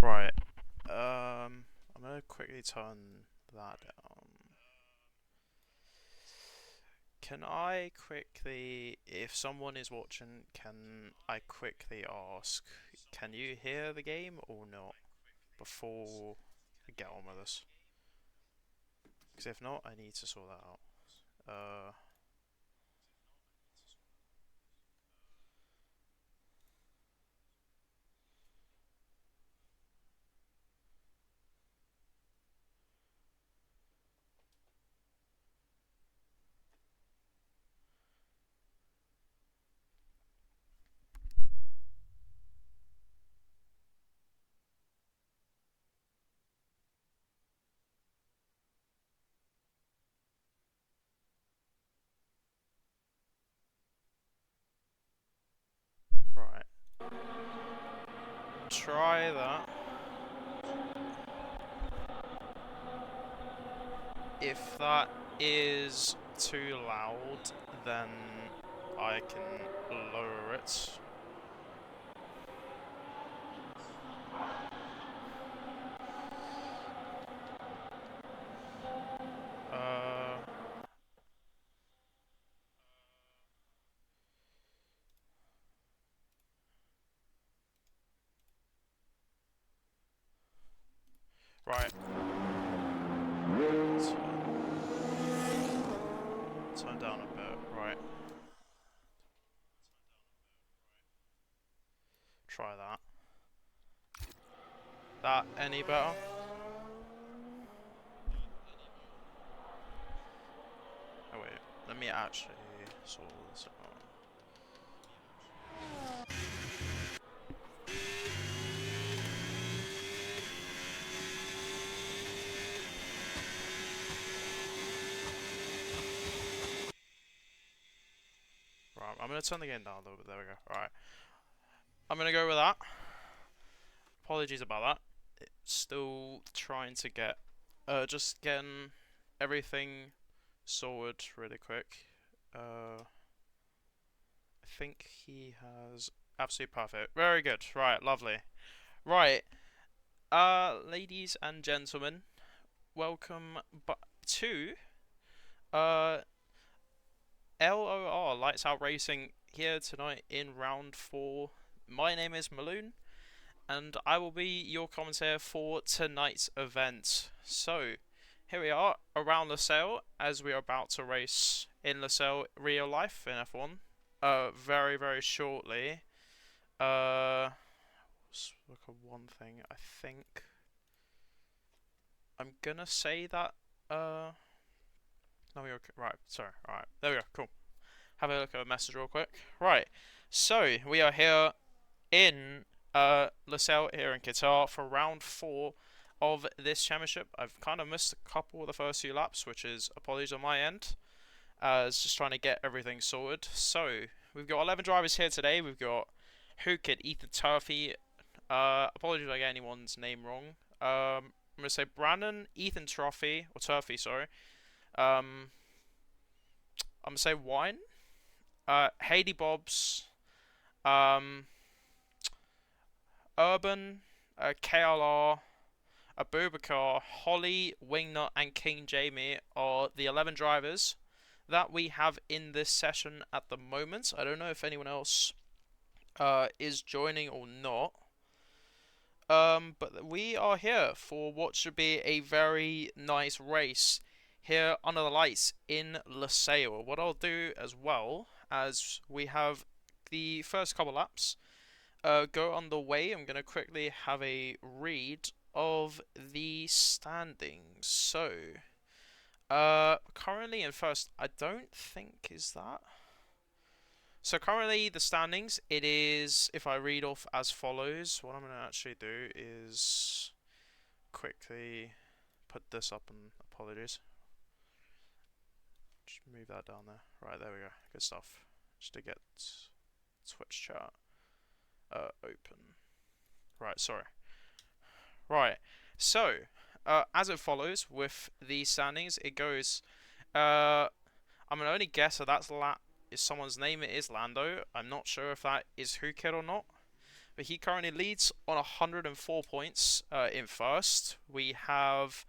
Right. I'm gonna quickly turn that down. Can I quickly, if someone is watching, can I quickly ask, can you hear the game or not before I get on with this? Because if not, I need to sort that out. Uh, right. Try that. If that is too loud, then I can lower it. Uh, right. Turn down a bit. Right. Try that. That any better? Oh wait, let me actually sort this out. Right, I'm gonna turn the game down a little bit. There we go. Right, I'm gonna go with that. Apologies about that. It's still trying to get, just getting everything sorted really quick. I think he has absolutely perfect. Very good. Right, lovely. Right, ladies and gentlemen, welcome to uh LOR Lights Out Racing here tonight in round 4. My name is Maloon, and I will be your commentator for tonight's event. So, here we are around Losail as we are about to race in Losail real life in F1. Very, very shortly. Let's look at one thing. I think I'm gonna say that. No, you're okay. Right. Sorry. All right. There we go. Cool. Have a look at a message real quick. Right. So we are here in Losail here in Qatar for round 4 of this championship. I've kind of missed a couple of the first few laps, which is apologies on my end. It's just trying to get everything sorted. So we've got 11 drivers here today. We've got Hookit, Ethan Turfy. Apologies if I get anyone's name wrong. I'm gonna say Brandon, Ethan Turfy, sorry. Um, I'm gonna say Wine. Hayley Bobs. Um, Urban, KLR, Abubakar, Holly, Wingnut, and King Jamie are the 11 drivers that we have in this session at the moment. I don't know if anyone else is joining or not. But we are here for what should be a very nice race here under the lights in Losail. What I'll do as well as we have the first couple laps go on the way, I'm going to quickly have a read of the standings. So, currently in first, I don't think is that. So currently the standings, it is, if I read off as follows, what I'm going to actually do is quickly put this up, and apologies. Just move that down there. Right, there we go. Good stuff. Just to get Twitch chat open. Right, sorry. Right, so as it follows with the standings, it goes. I'm gonna only guess that that's is someone's name. It is Lando. I'm not sure if that is Hookit or not. but he currently leads on 104 points in first. We have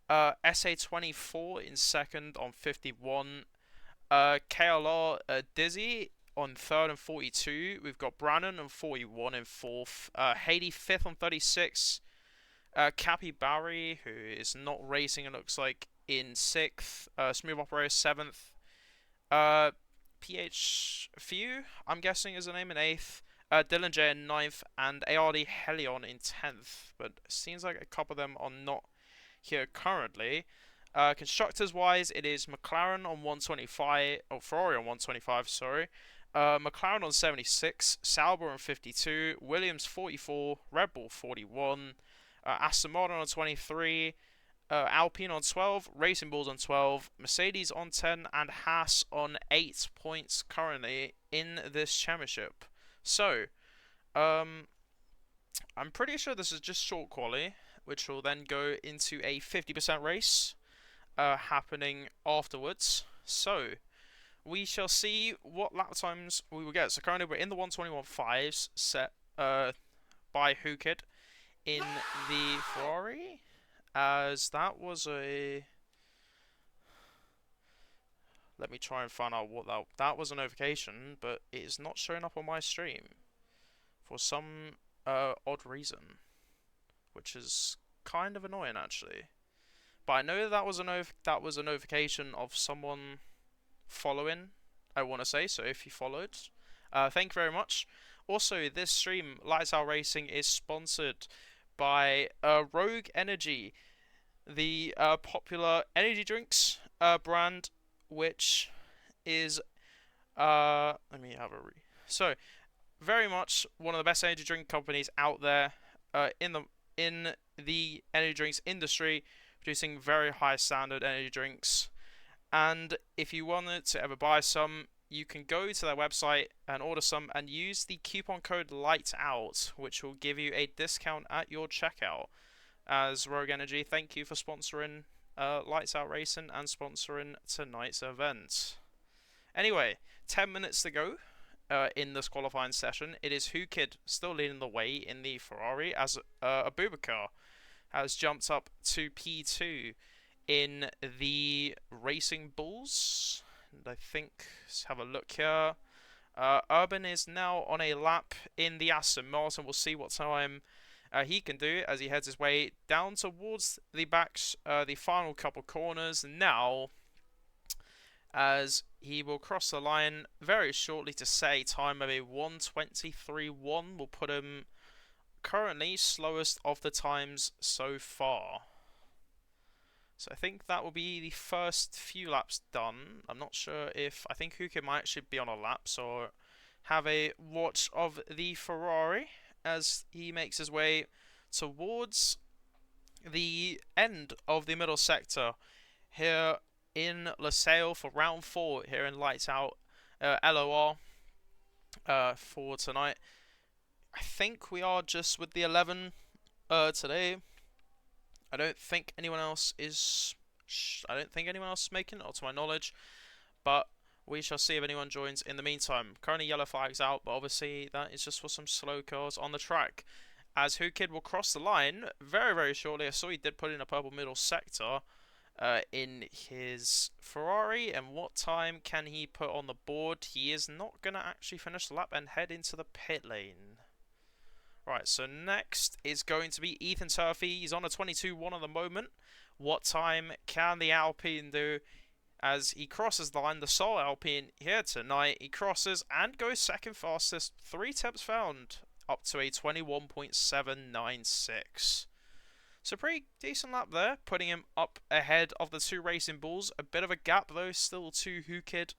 SA24 in second on 51. KLR Dizzy on third and 42. We've got Brannon on 41 in fourth. Haiti fifth on 36. Cappy Barry, who is not racing, it looks like, in sixth. Smooth Operator seventh. PH Few, I'm guessing is the name, in eighth. Dylan J in ninth, and ARD Helion in 10th. But it seems like a couple of them are not here currently. Constructors wise, it is McLaren on 125, or Ferrari on 125, sorry. McLaren on 76, Sauber on 52, Williams 44, Red Bull 41, Aston Martin on 23, Alpine on 12, Racing Bulls on 12, Mercedes on 10, and Haas on 8 points currently in this championship. So, I'm pretty sure this is just short quali, which will then go into a 50% race happening afterwards. So, we shall see what lap times we will get. So currently we're in the 121.5s set by Hookid in the Ferrari, as that was a... Let me try and find out what that was a notification, but it is not showing up on my stream for some odd reason, which is kind of annoying actually. But I know that was a notification of someone following, I want to say, so if you followed, thank you very much. Also, this stream, Lights Out Racing, is sponsored by Rogue Energy, the popular energy drinks brand, which is, let me have a so, very much one of the best energy drink companies out there in the energy drinks industry, producing very high standard energy drinks. And if you wanted to ever buy some, you can go to their website and order some and use the coupon code LIGHTOUT, which will give you a discount at your checkout. As Rogue Energy, thank you for sponsoring Lights Out Racing and sponsoring tonight's event. Anyway, 10 minutes to go in this qualifying session. It is Hookid still leading the way in the Ferrari, as Abubakar has jumped up to P2 in the Racing Bulls. And I think, let's have a look here. Urban is now on a lap in the Aston Martin. We'll see what time he can do as he heads his way down towards the backs, the final couple corners now, as he will cross the line very shortly to say time of a 1:23.1 will put him currently slowest of the times so far. So I think that will be the first few laps done. I'm not sure if... I think Huka might actually be on a lap, so have a watch of the Ferrari as he makes his way towards the end of the middle sector here in Losail for round 4 here in Lights Out LOR for tonight. I think we are just with the 11 today. I don't think anyone else is making it, or to my knowledge, but we shall see if anyone joins in the meantime. Currently yellow flags out, but obviously that is just for some slow cars on the track. As Hookid will cross the line very, very shortly. I saw he did put in a purple middle sector in his Ferrari, and what time can he put on the board? He is not going to actually finish the lap and head into the pit lane. Right, so next is going to be Ethan Turfy. He's on a 22.1 at the moment. What time can the Alpine do as he crosses the line? The sole Alpine here tonight. He crosses and goes second fastest. 3 temps found, up to a 21.796. So pretty decent lap there, putting him up ahead of the 2 Racing Bulls. A bit of a gap though, still to Hookid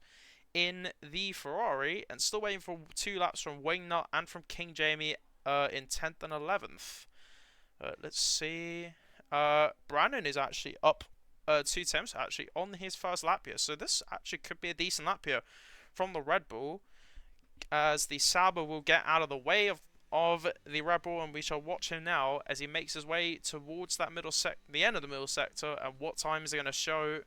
in the Ferrari, and still waiting for 2 laps from Wingnut and from King Jamie in 10th and 11th. Let's see. Brandon is actually up 2 temps actually on his first lap here, so this actually could be a decent lap here from the Red Bull, as the Sauber will get out of the way of the Red Bull, and we shall watch him now as he makes his way towards that the end of the middle sector. And what time is he going to show?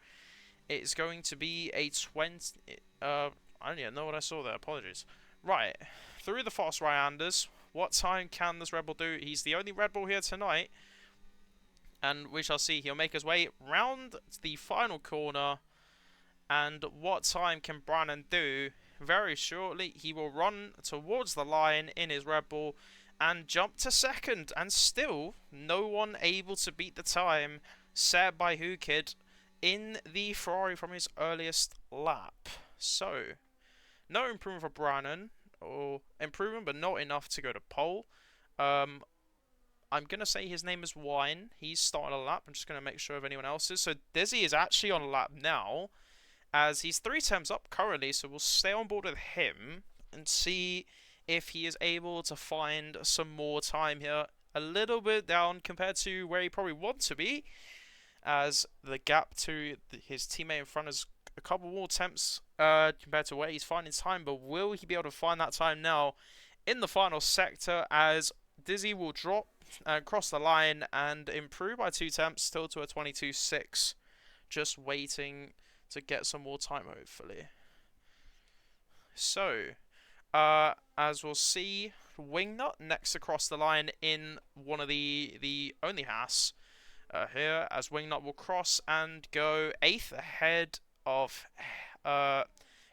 It's going to be a 20. I don't even know what I saw there. Apologies. Right, through the fast right-handers. What time can this Red Bull do? He's the only Red Bull here tonight. And we shall see. He'll make his way round the final corner. And what time can Brannan do? Very shortly, he will run towards the line in his Red Bull and jump to second. And still, no one able to beat the time set by Who Kid in the Ferrari from his earliest lap. So, no improvement for Brannan, or improvement but not enough to go to pole. I'm going to say his name is Wine. He's starting a lap. I'm just going to make sure of anyone else's. So Dizzy is actually on a lap now, as he's 3 temps up currently, so we'll stay on board with him and see if he is able to find some more time here. A little bit down compared to where he probably wants to be, as the gap to his teammate in front is a couple more temps compared to where he's finding time. But will he be able to find that time now in the final sector, as Dizzy will drop and cross the line and improve by 2 temps, still to a 22.6. Just waiting to get some more time, hopefully. So, as we'll see, Wingnut next across the line in one of the only Haas here, as Wingnut will cross and go 8th ahead of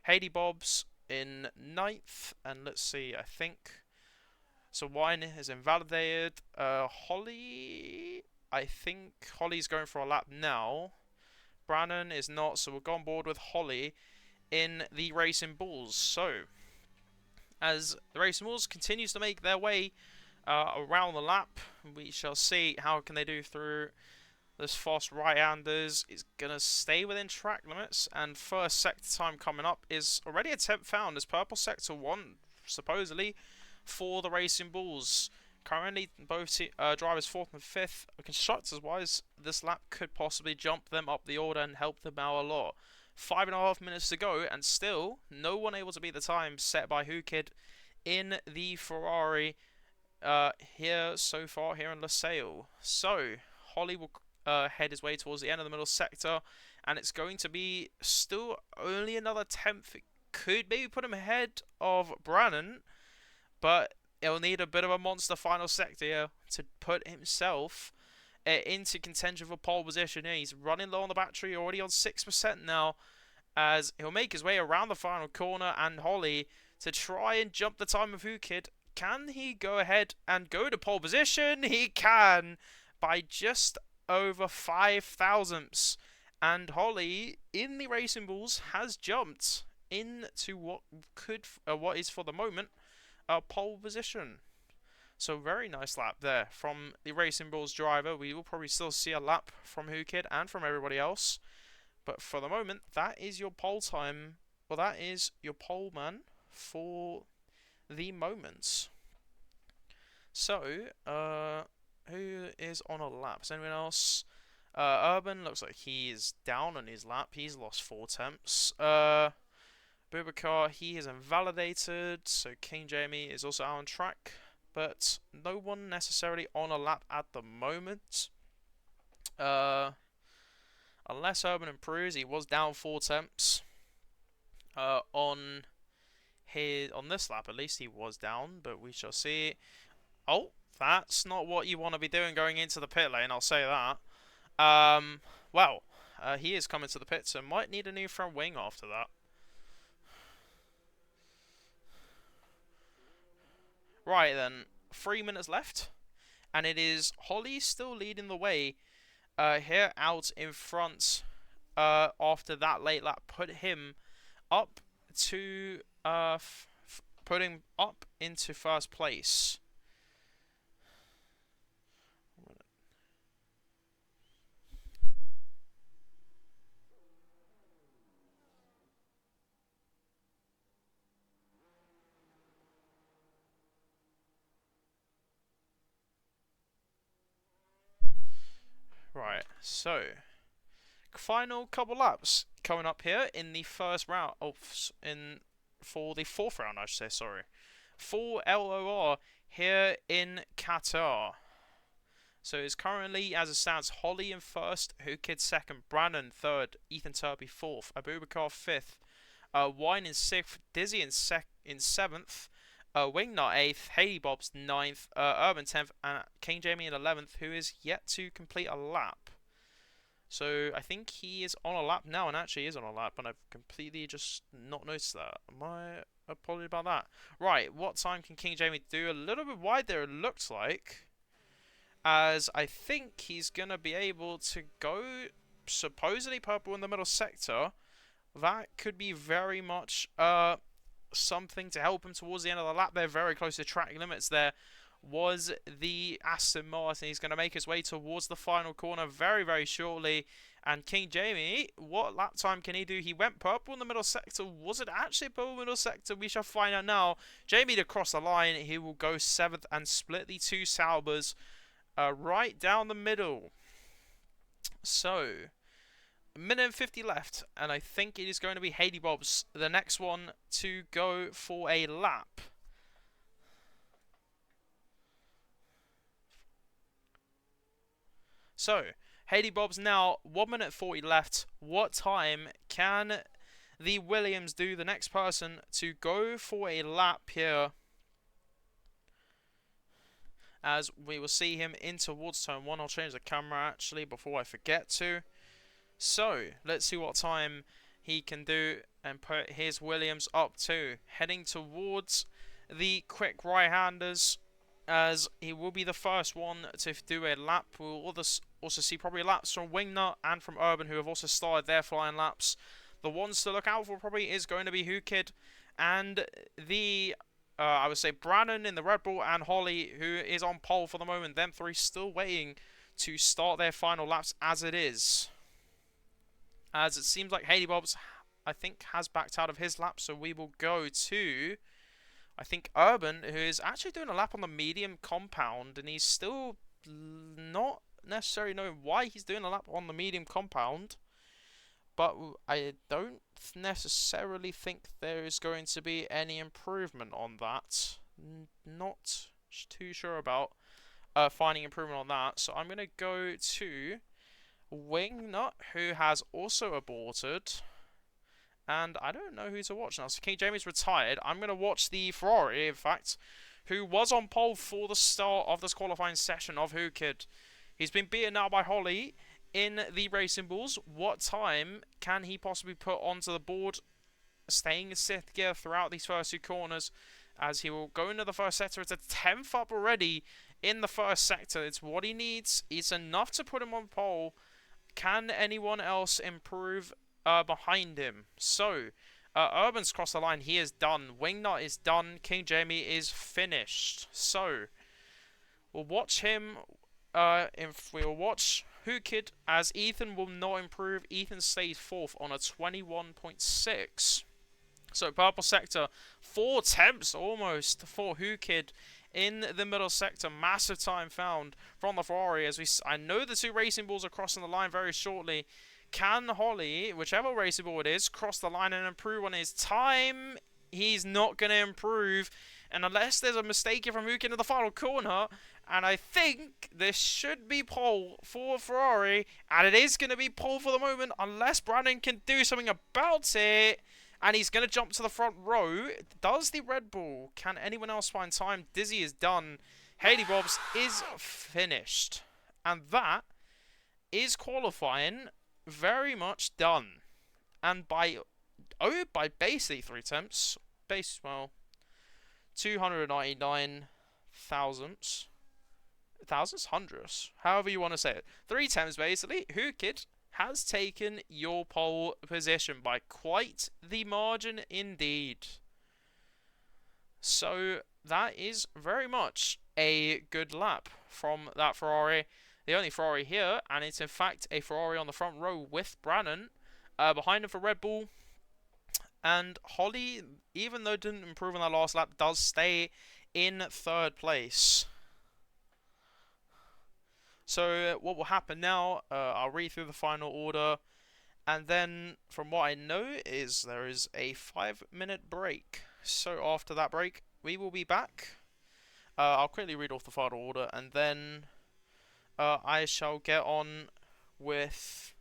Hayley Bobs in 9th. And let's see, I think... So Wine is invalidated. Holly... I think Holly's going for a lap now. Brannan is not, so we'll go on board with Holly in the Racing Bulls. So, as the Racing Bulls continues to make their way around the lap, we shall see how can they do through this fast right-handers. Is going to stay within track limits, and first sector time coming up is already a temp found as Purple Sector 1, supposedly, for the Racing Bulls. Currently, both drivers 4th and 5th. Constructors-wise, this lap could possibly jump them up the order and help them out a lot. 5.5 minutes to go, and still, no one able to beat the time set by Who Kid in the Ferrari here so far here in Losail. So, Holly will head his way towards the end of the middle sector, and it's going to be still only another 10th. It could maybe put him ahead of Brannan, but he'll need a bit of a monster final sector here to put himself into contention for pole position here. He's running low on the battery, already on 6% now, as he'll make his way around the final corner, and Holly to try and jump the time of Who Kid. Can he go ahead and go to pole position? He can, by just over 5 thousandths. And Holly, in the Racing Bulls, has jumped into what is for the moment a pole position. So very nice lap there from the Racing Bulls driver. We will probably still see a lap from Who Kid and from everybody else. But for the moment, that is your pole time. Well, that is your pole man for the moment. So, who is on a lap? Is anyone else? Urban looks like he is down on his lap. He's lost 4 temps. Bubakar, he is invalidated. So King Jamie is also out on track. But no one necessarily on a lap at the moment. Unless Urban improves, he was down 4 temps. On this lap, at least he was down, but we shall see. Oh, that's not what you want to be doing going into the pit lane, I'll say that. Well, he is coming to the pit, so might need a new front wing after that. Right then, 3 minutes left, and it is Holly still leading the way here out in front after that late lap. Put him up to put him up into first place. Right, so final couple laps coming up here in the first round. For the 4th round, I should say. Sorry, for LOR here in Qatar. So it's currently, as it stands, Holly in first, Who Kid second, Brandon third, Ethan Turpey fourth, Abubakar fifth, Wine in 6th, Dizzy in 7th, Wingnut 8th, Haley Bob's 9th, Urban 10th, and King Jamie in 11th, who is yet to complete a lap. So I think he is on a lap now, and actually is on a lap, and I've completely just not noticed that. My apology about that. Right, what time can King Jamie do? A little bit wide there, it looks like, as I think he's gonna be able to go supposedly purple in the middle sector. That could be very much something to help him towards the end of the lap. They're very close to track limits there. Was the Aston Martin. He's going to make his way towards the final corner very, very shortly. And King Jamie, what lap time can he do? He went purple in the middle sector. Was it actually purple middle sector? We shall find out now. Jamie to cross the line. He will go 7th and split the two Saubers right down the middle. So, a minute and 50 left, and I think it is going to be Haley Bob's, the next one to go for a lap. So, Haley Bob's now 1 minute 40 left. What time can the Williams do, the next person to go for a lap here? As we will see him in towards turn 1. I'll change the camera actually before I forget to. So, let's see what time he can do and put his Williams up to. Heading towards the quick right-handers, as he will be the first one to do a lap. We'll also see probably laps from Wingnut and from Urban, who have also started their flying laps. The ones to look out for probably is going to be Kid and the I would say Brannon in the Red Bull, and Holly, who is on pole for the moment. Them three still waiting to start their final laps as it is. As it seems like Haley Bob's, I think, has backed out of his lap, so we will go to, I think, Urban, who is actually doing a lap on the medium compound, and he's still not necessarily knowing why he's doing a lap on the medium compound. But I don't necessarily think there is going to be any improvement on that. Not too sure about finding improvement on that. So I'm going to go to Wingnut, who has also aborted. And I don't know who to watch now. So King Jamie's retired. I'm going to watch the Ferrari, in fact, who was on pole for the start of this qualifying session of Kid. He's been beaten now by Holly in the Racing Bulls. What time can he possibly put onto the board, staying in 6th gear throughout these first two corners, as he will go into the first sector? It's a 10th up already in the first sector. It's what he needs. It's enough to put him on pole. Can anyone else improve behind him? So, Urban's crossed the line. He is done. Wingnut is done. King Jamie is finished. So, we'll watch him. If we'll watch Kid, as Ethan will not improve. Ethan stays 4th on a 21.6. So purple sector, 4 temps almost for Kid in the middle sector. Massive time found from the Ferrari, as I know the two Racing Bulls are crossing the line very shortly. Can Holly, whichever Racing Bull it is, cross the line and improve on his time? He's not going to improve, and unless there's a mistake from Kid in the final corner. And I think this should be pole for Ferrari. And it is going to be pole for the moment, unless Brandon can do something about it. And he's going to jump to the front row. Does the Red Bull? Can anyone else find time? Dizzy is done. Haley Bob's is finished. And that is qualifying very much done. And by basically 3 attempts. Well, 299 thousandths. Thousands? Hundreds? However you want to say it. 3 times basically. Kid has taken your pole position by quite the margin indeed. So that is very much a good lap from that Ferrari. The only Ferrari here, and it's in fact a Ferrari on the front row with Brannon. Behind him for Red Bull. And Holly, even though didn't improve on that last lap, does stay in 3rd place. So what will happen now, I'll read through the final order, and then from what I know is there is a 5-minute break. So after that break, we will be back. I'll quickly read off the final order, and then I shall get on with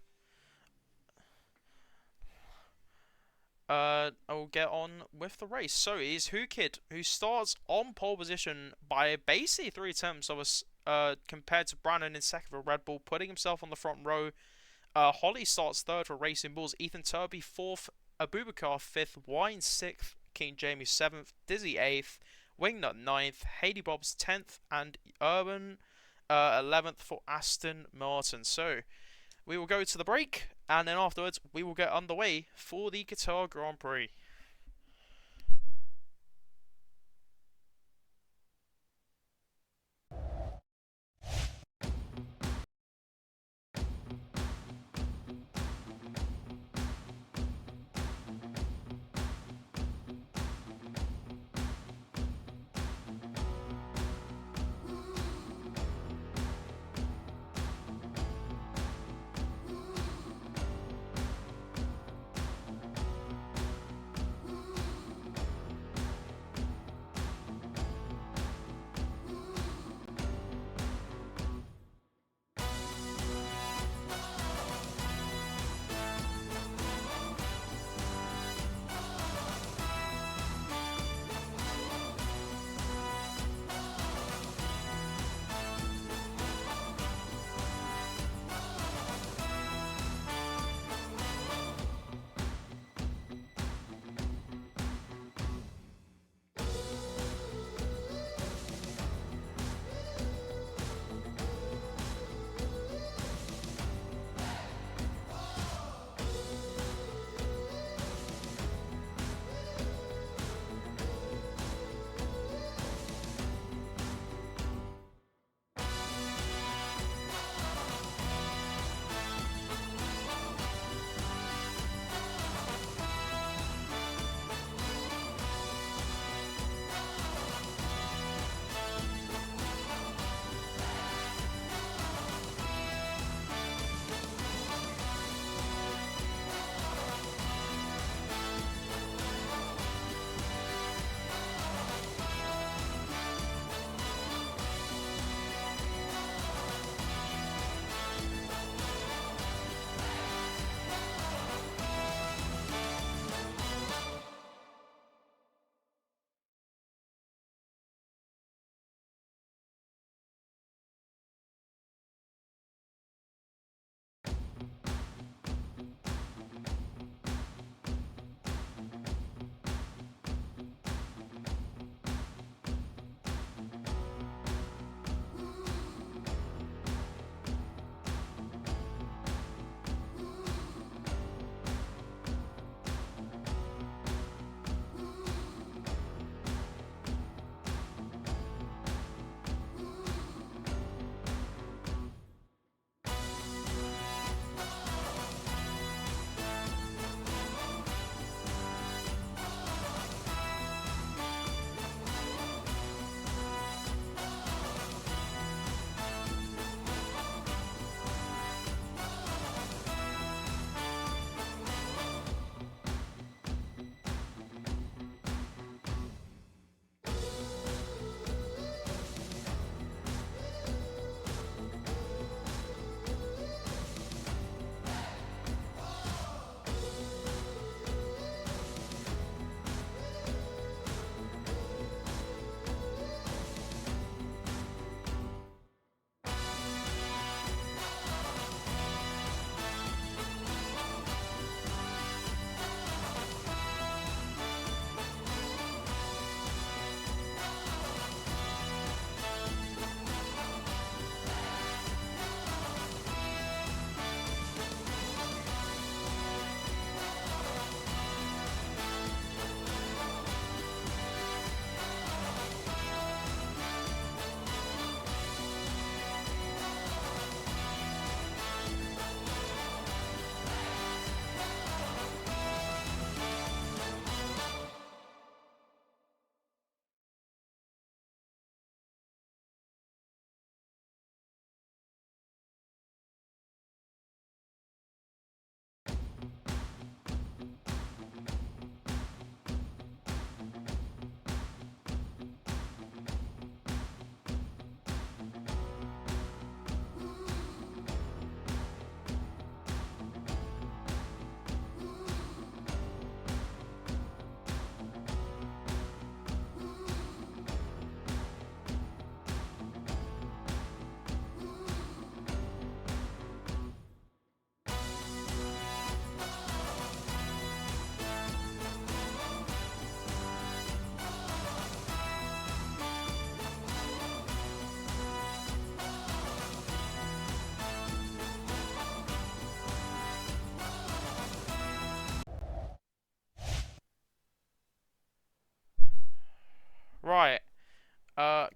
I'll get on with the race. So it's Who Kid, who starts on pole position by basically 3 attempts of us, compared to Brandon in second for Red Bull, putting himself on the front row. Holly starts third for Racing Bulls, Ethan Turpey fourth, Abubakar fifth, Wine sixth, King Jamie seventh, Dizzy eighth, Wingnut ninth, Haley Bob's 10th, and Urban 11th for Aston Martin. So we will go to the break, and then afterwards we will get underway for the Qatar Grand Prix.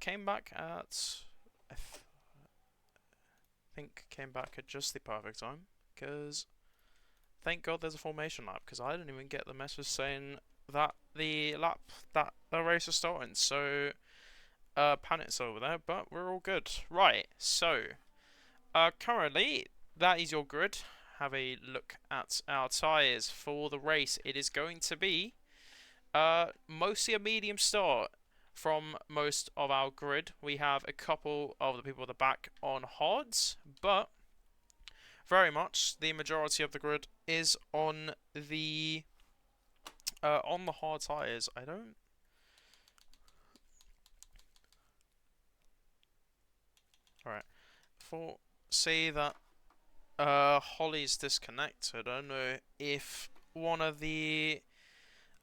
came back at, I think came back at just the perfect time, because thank God there's a formation lap, because I didn't even get the message saying that the race is starting, so panic's over there, but we're all good. Right, so currently that is your grid. Have a look at our tyres for the race. It is going to be mostly a medium start from most of our grid. We have a couple of the people at the back on hards, but very much the majority of the grid is on the hard tyres. I don't. Alright. For say that Holly's disconnected, I don't know if one of you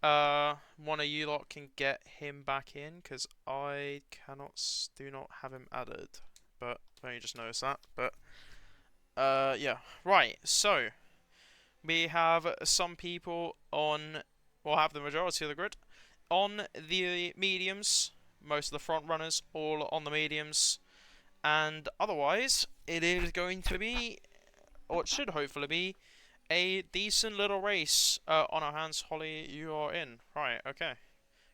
lot can get him back in, because I do not have him added. But I only just noticed that. But yeah, right. So we have some people on, we'll have the majority of the grid on the mediums. Most of the front runners all on the mediums, and otherwise it is going to be, or it should hopefully be, a decent little race on our hands. Holly, you are in. Right, okay.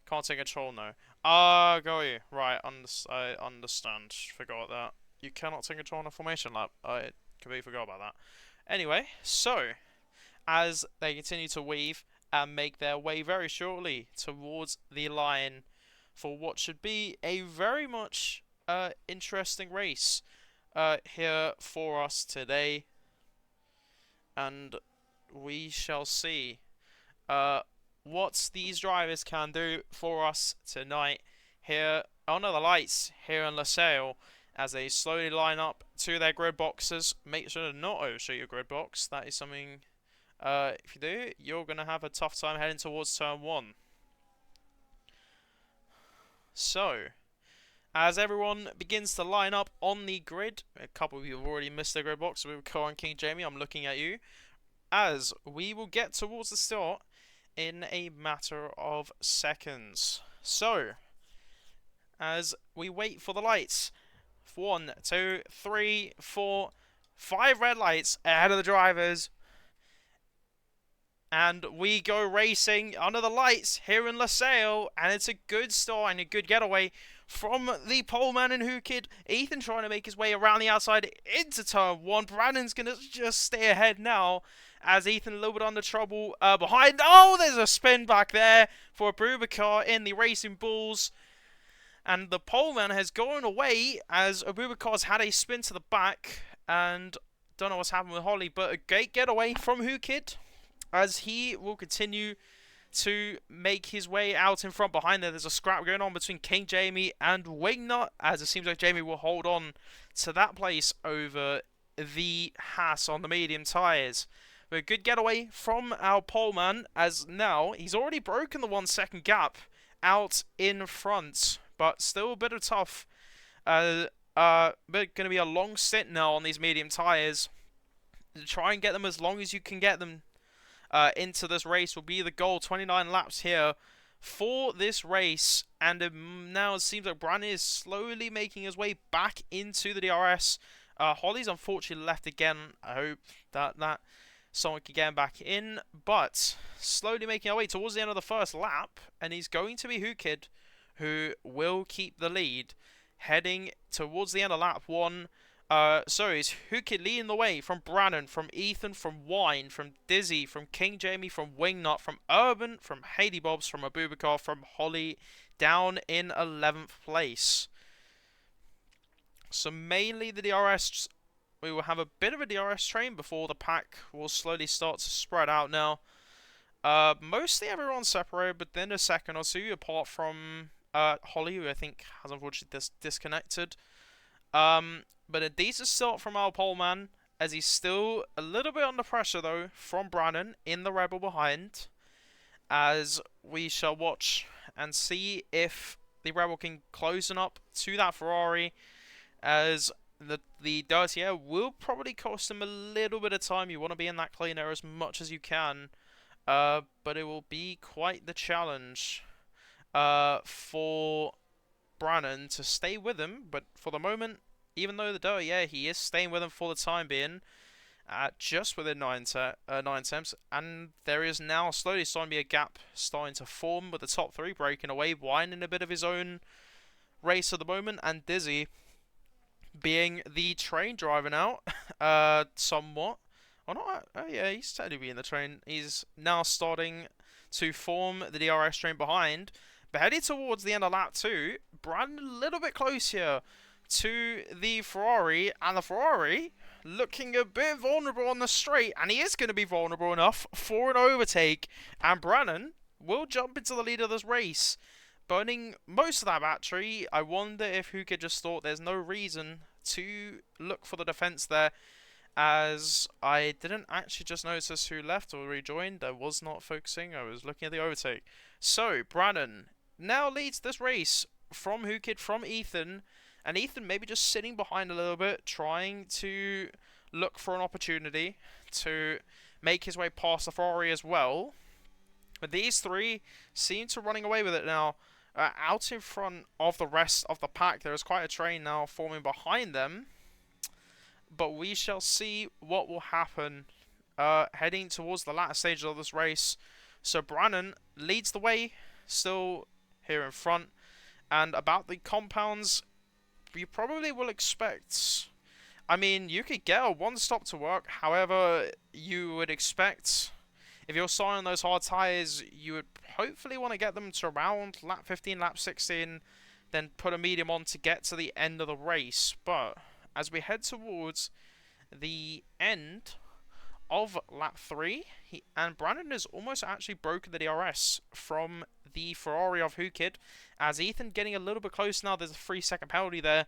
Can't take control now. Ah, got you. Right, I understand. Forgot that. You cannot take control on a formation lap. I completely forgot about that. Anyway, so, as they continue to weave and make their way very shortly towards the line for what should be a very much interesting race here for us today. And we shall see what these drivers can do for us tonight here under the lights here in Lusail as they slowly line up to their grid boxes. Make sure to not overshoot your grid box. That is something, if you do, you're going to have a tough time heading towards turn 1. So, as everyone begins to line up on the grid, a couple of you have already missed their grid box. With Car and King Jamie, I'm looking at you. As we will get towards the start in a matter of seconds. So, as we wait for the lights, 1, 2, 3, 4, 5 red lights ahead of the drivers, and we go racing under the lights here in Lusail, and it's a good start and a good getaway from the poleman and Who Kid. Ethan trying to make his way around the outside into turn 1. Brandon's going to just stay ahead now, as Ethan a little bit under trouble behind. Oh, there's a spin back there for Abubakar in the Racing Bulls. And the poleman has gone away as Abubakar's had a spin to the back. And don't know what's happened with Holly, but a great getaway from Who Kid, as he will continue to make his way out in front. Behind there, there's a scrap going on between King Jamie and Wingnut, as it seems like Jamie will hold on to that place over the Haas on the medium tyres. But a good getaway from our poleman, as now he's already broken the 1 second gap out in front, but still a bit of tough. But going to be a long stint now on these medium tyres. Try and get them as long as you can get them into this race will be the goal. 29 laps here for this race, and now it seems like Brandon is slowly making his way back into the DRS. Holly's unfortunately left again. I hope that someone can get him back in, but slowly making our way towards the end of the first lap, and he's going to be Who Kid, who will keep the lead heading towards the end of lap 1. So it's Who Kid leading the way from Brannon, from Ethan, from Wine, from Dizzy, from King Jamie, from Wingnut, from Urban, from Hayley Bobs, from Abubakar, from Holly, down in 11th place. So mainly the DRS, we will have a bit of a DRS train before the pack will slowly start to spread out now. Mostly everyone's separated, but then a second or two, apart from Holly, who I think has unfortunately disconnected. But a decent start from our poleman, as he's still a little bit under pressure though from Brannon in the Rebel behind, as we shall watch and see if the Rebel can close up to that Ferrari, as the dirty air will probably cost him a little bit of time. You want to be in that clean air as much as you can, but it will be quite the challenge for Brannon to stay with him, but for the moment, even though the dirty air, he is staying with him for the time being, just within 9 tenths, and there is now slowly starting to be a gap starting to form with the top three breaking away, winding a bit of his own race at the moment, and Dizzy being the train driving out, somewhat. Oh, not. Oh, yeah, he's technically in the train. He's now starting to form the DRS train behind. But heading towards the end of lap 2, Brandon a little bit close here to the Ferrari. And the Ferrari looking a bit vulnerable on the straight. And he is going to be vulnerable enough for an overtake. And Brandon will jump into the lead of this race, burning most of that battery. I wonder if Huka just thought there's no reason to look for the defense there, as I didn't actually just notice who left or rejoined. I was not focusing, I was looking at the overtake. So, Brannon now leads this race from Hookid, from Ethan, and Ethan maybe just sitting behind a little bit, trying to look for an opportunity to make his way past the Ferrari as well. But these three seem to running away with it now. Out in front of the rest of the pack, there is quite a train now forming behind them. But we shall see what will happen heading towards the latter stages of this race. So Brannon leads the way, still here in front. And about the compounds, you probably will expect... I mean, you could get a one stop to work. However, you would expect, if you're starting those hard tyres, you would hopefully want to get them to around lap 15, lap 16, then put a medium on to get to the end of the race. But as we head towards the end of lap 3, and Brandon has almost actually broken the DRS from the Ferrari of Hookid, as Ethan getting a little bit close now. There's a 3-second penalty there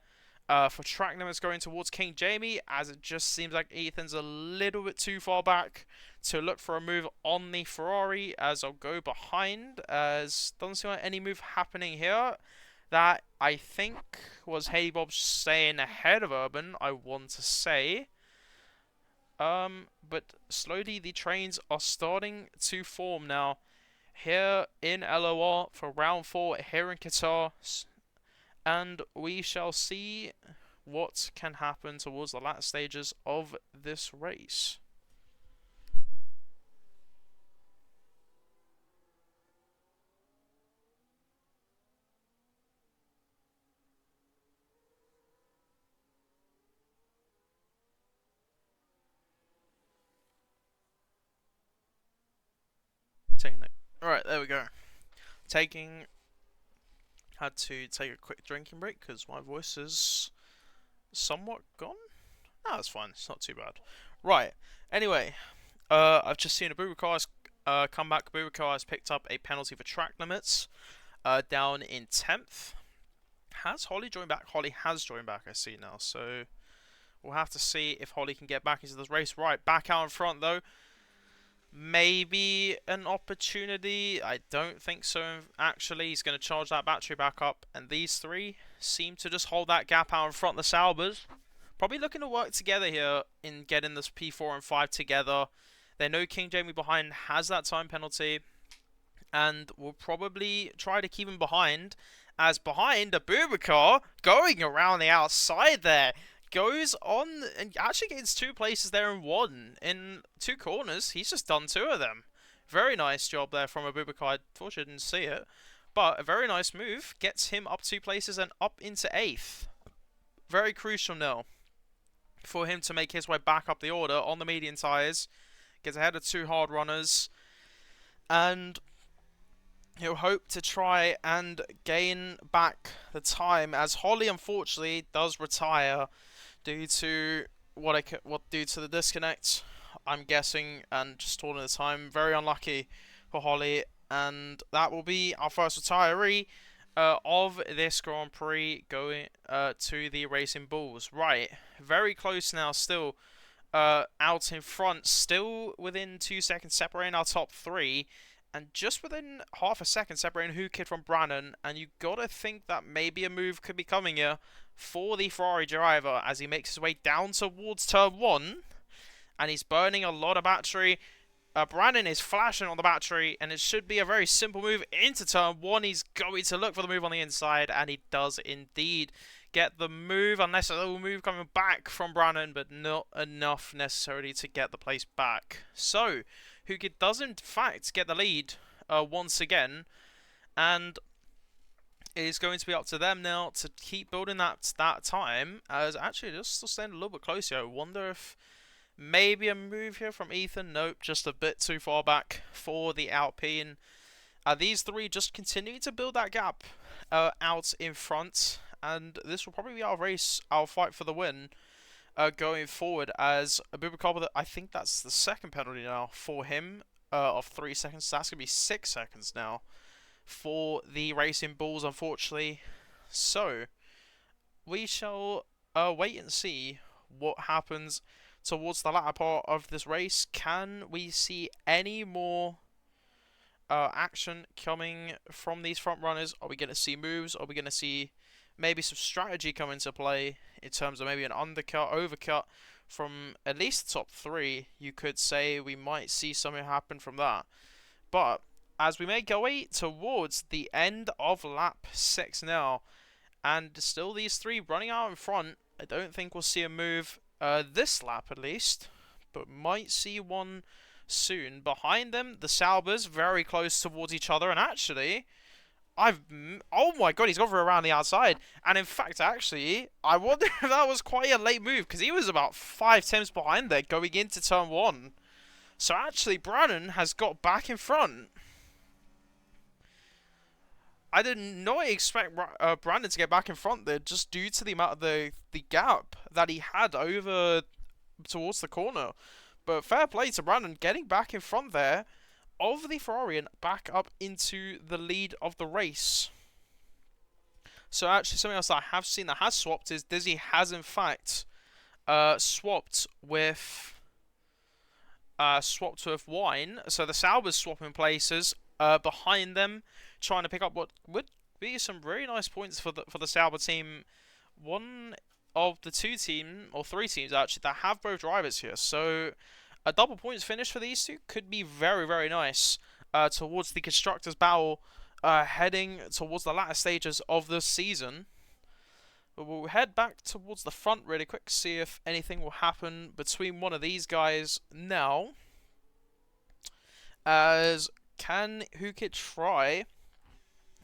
for track limits going towards King Jamie, as it just seems like Ethan's a little bit too far back to look for a move on the Ferrari, as I'll go behind, as doesn't seem like any move happening here. That, I think, was Haley Bob staying ahead of Urban, I want to say. But slowly the trains are starting to form now here in LOR for round 4 here in Qatar. And we shall see what can happen towards the latter stages of this race. Alright, there we go. Had to take a quick drinking break because my voice is somewhat gone. No, that's fine. It's not too bad. Right. Anyway, I've just seen a Bubakar has come back. Bubakar has picked up a penalty for track limits down in 10th. Has Holly joined back? Holly has joined back, I see now. So we'll have to see if Holly can get back into this race. Right, back out in front though. Maybe an opportunity. I don't think so. Actually, he's going to charge that battery back up. And these three seem to just hold that gap out in front of the Saubers. Probably looking to work together here in getting this P4 and 5 together. They know King Jamie behind has that time penalty, and will probably try to keep him behind. As behind, a Bubakar going around the outside there. Goes on and actually gets 2 places there in 1. In 2 corners, he's just done 2 of them. Very nice job there from Abubakar. Unfortunately, didn't see it. But a very nice move. Gets him up 2 places and up into 8th. Very crucial now for him to make his way back up the order on the medium tyres. Gets ahead of 2 hard runners. And he'll hope to try and gain back the time, as Holly unfortunately does retire due to due to the disconnect, I'm guessing, and just talking the time. Very unlucky for Holly, and that will be our first retiree of this Grand Prix going to the Racing Bulls. Right, very close now still. Out in front, still within 2 seconds separating our top 3, and just within half a second separating Hookid from Brannon. And you gotta think that maybe a move could be coming here for the Ferrari driver as he makes his way down towards turn 1, and he's burning a lot of battery. Brandon is flashing on the battery, and it should be a very simple move into turn one. He's going to look for the move on the inside, and he does indeed get the move, unless a little move coming back from Brandon, but not enough necessarily to get the place back. So, Hukid does in fact get the lead once again, and it is going to be up to them now to keep building that time, as actually just to stand a little bit closer. I wonder if maybe a move here from Ethan. Nope, just a bit too far back for the Alpine. These three just continue to build that gap out in front, and this will probably be our race, our fight for the win going forward. As Abubakar, I think that's the second penalty now for him of 3 seconds. So that's going to be 6 seconds now for the Racing Bulls, unfortunately. So we shall wait and see what happens towards the latter part of this race. Can we see any more action coming from these front runners? Are we going to see moves? Are we going to see maybe some strategy come into play in terms of maybe an undercut, overcut from at least the top three? You could say we might see something happen from that. But as we make our way towards the end of lap 6 now, and still these three running out in front, I don't think we'll see a move this lap at least, but might see one soon. Behind them, the Saubers very close towards each other, and actually, oh my god, he's gone for around the outside. And in fact, actually, I wonder if that was quite a late move, because he was about 5 tenths behind there going into turn 1. So actually, Brannon has got back in front. I did not expect Brandon to get back in front there, just due to the amount of the gap that he had over towards the corner. But fair play to Brandon getting back in front there of the Ferrari and back up into the lead of the race. So actually, something else that I have seen that has swapped is Dizzy has in fact swapped with Wine. So the Saubers swapping places behind them, trying to pick up what would be some very nice points for the Sauber team. One of the 2 teams, or 3 teams actually, that have both drivers here. So a double points finish for these two could be very, very nice towards the Constructors' battle heading towards the latter stages of the season. But we'll head back towards the front really quick, see if anything will happen between one of these guys now. As can Hukit try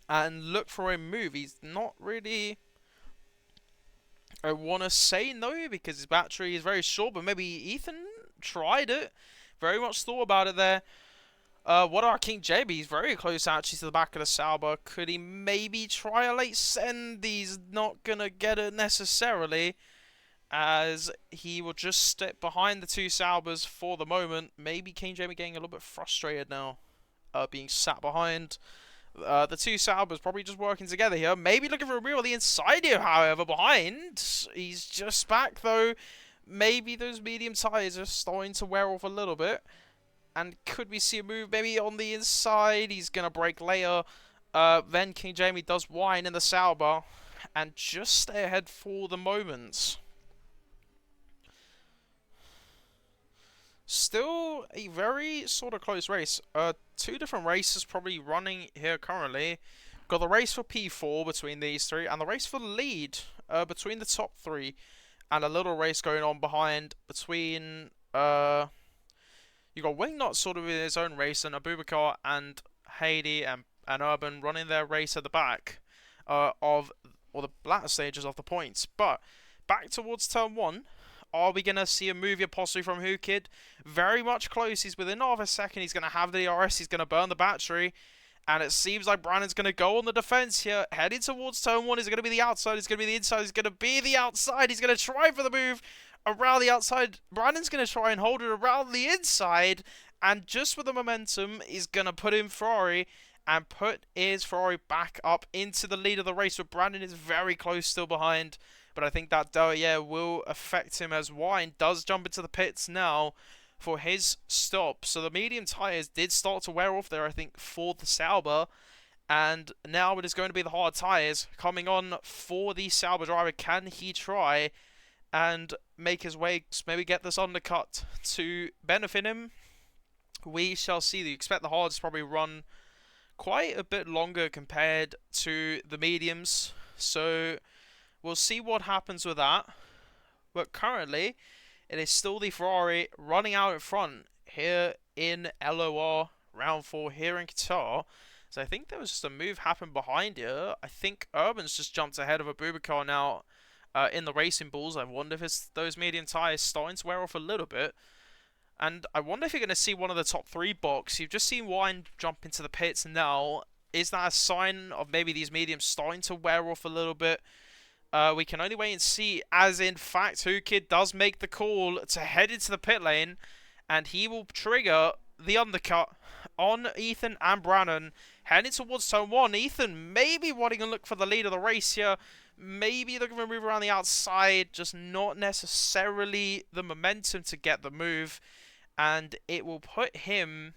and look for a move? He's not really... I want to say no, because his battery is very short, but maybe Ethan tried it. Very much thought about it there. What are King JB? He's very close actually to the back of the Sauber. Could he maybe try a late send? He's not going to get it necessarily, as he will just step behind the 2 Saubers for the moment. Maybe King JB getting a little bit frustrated now, being sat behind. The 2 Saubers probably just working together here. Maybe looking for a move on the inside here, however, behind. He's just back, though. Maybe those medium tyres are starting to wear off a little bit. And could we see a move maybe on the inside? He's going to brake later. Then King Jamie does Wine in the Sauber. And just stay ahead for the moment. Still a very sort of close race. 2 different races probably running here currently. Got the race for P4 between these 3, and the race for the lead between the top 3, and a little race going on behind between you got Wingnut sort of in his own race, and Abubakar and Heidi and Urban running their race at the back of the latter stages of the points. But back towards turn 1. Are we going to see a move here possibly from Hukid? Very much close. He's within half a second. He's going to have the DRS. He's going to burn the battery. And it seems like Brandon's going to go on the defense here. Heading towards turn 1. Is it going to be the outside? Is it going to be the inside? Is it going to be the outside? He's going to try for the move around the outside. Brandon's going to try and hold it around the inside. And just with the momentum, he's going to put in Ferrari and put his Ferrari back up into the lead of the race. But Brandon is very close still behind. But I think that will affect him, as Wine does jump into the pits now for his stop. So the medium tyres did start to wear off there, I think, for the Sauber. And now it is going to be the hard tyres coming on for the Sauber driver. Can he try and make his way, maybe get this undercut to benefit him? we shall see. You expect the hards to probably run quite a bit longer compared to the mediums, so we'll see what happens with that. But currently, it is still the Ferrari running out in front here in LOR round 4 here in Qatar. So I think there was just a move happened behind here. I think Urban's just jumped ahead of Abubakar now in the racing balls. I wonder if it's those medium tyres starting to wear off a little bit. And I wonder if you're going to see one of the top 3 box. You've just seen Wine jump into the pits now. Is that a sign of maybe these mediums starting to wear off a little bit? We can only wait and see, as in fact, Hookid does make the call to head into the pit lane, and he will trigger the undercut on Ethan and Brannon, heading towards turn 1. Ethan maybe wanting to look for the lead of the race here, maybe looking for a move around the outside, just not necessarily the momentum to get the move, and it will put him...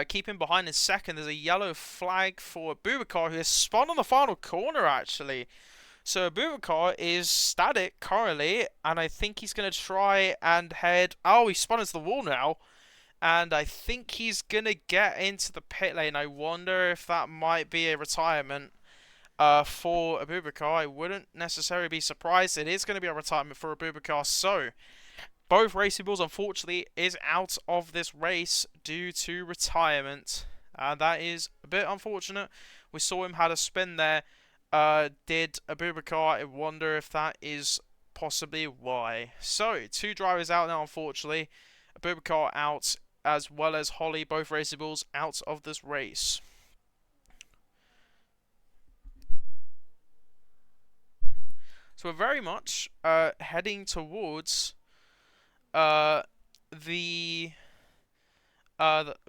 keep him behind in second. There's a yellow flag for Bubakar, who has spun on the final corner, actually. So Abubakar is static currently, and I think he's going to try and head... Oh, he's spun into the wall now. And I think he's going to get into the pit lane. I wonder if that might be a retirement for Abubakar. I wouldn't necessarily be surprised. It is going to be a retirement for Abubakar. So, both racing balls, unfortunately, is out of this race due to retirement. That is a bit unfortunate. We saw him had a spin there. Did Abubakar? I wonder if that is possibly why. So, 2 drivers out now, unfortunately. Abubakar out, as well as Holly, both racing balls out of this race. So, we're very much heading towards we're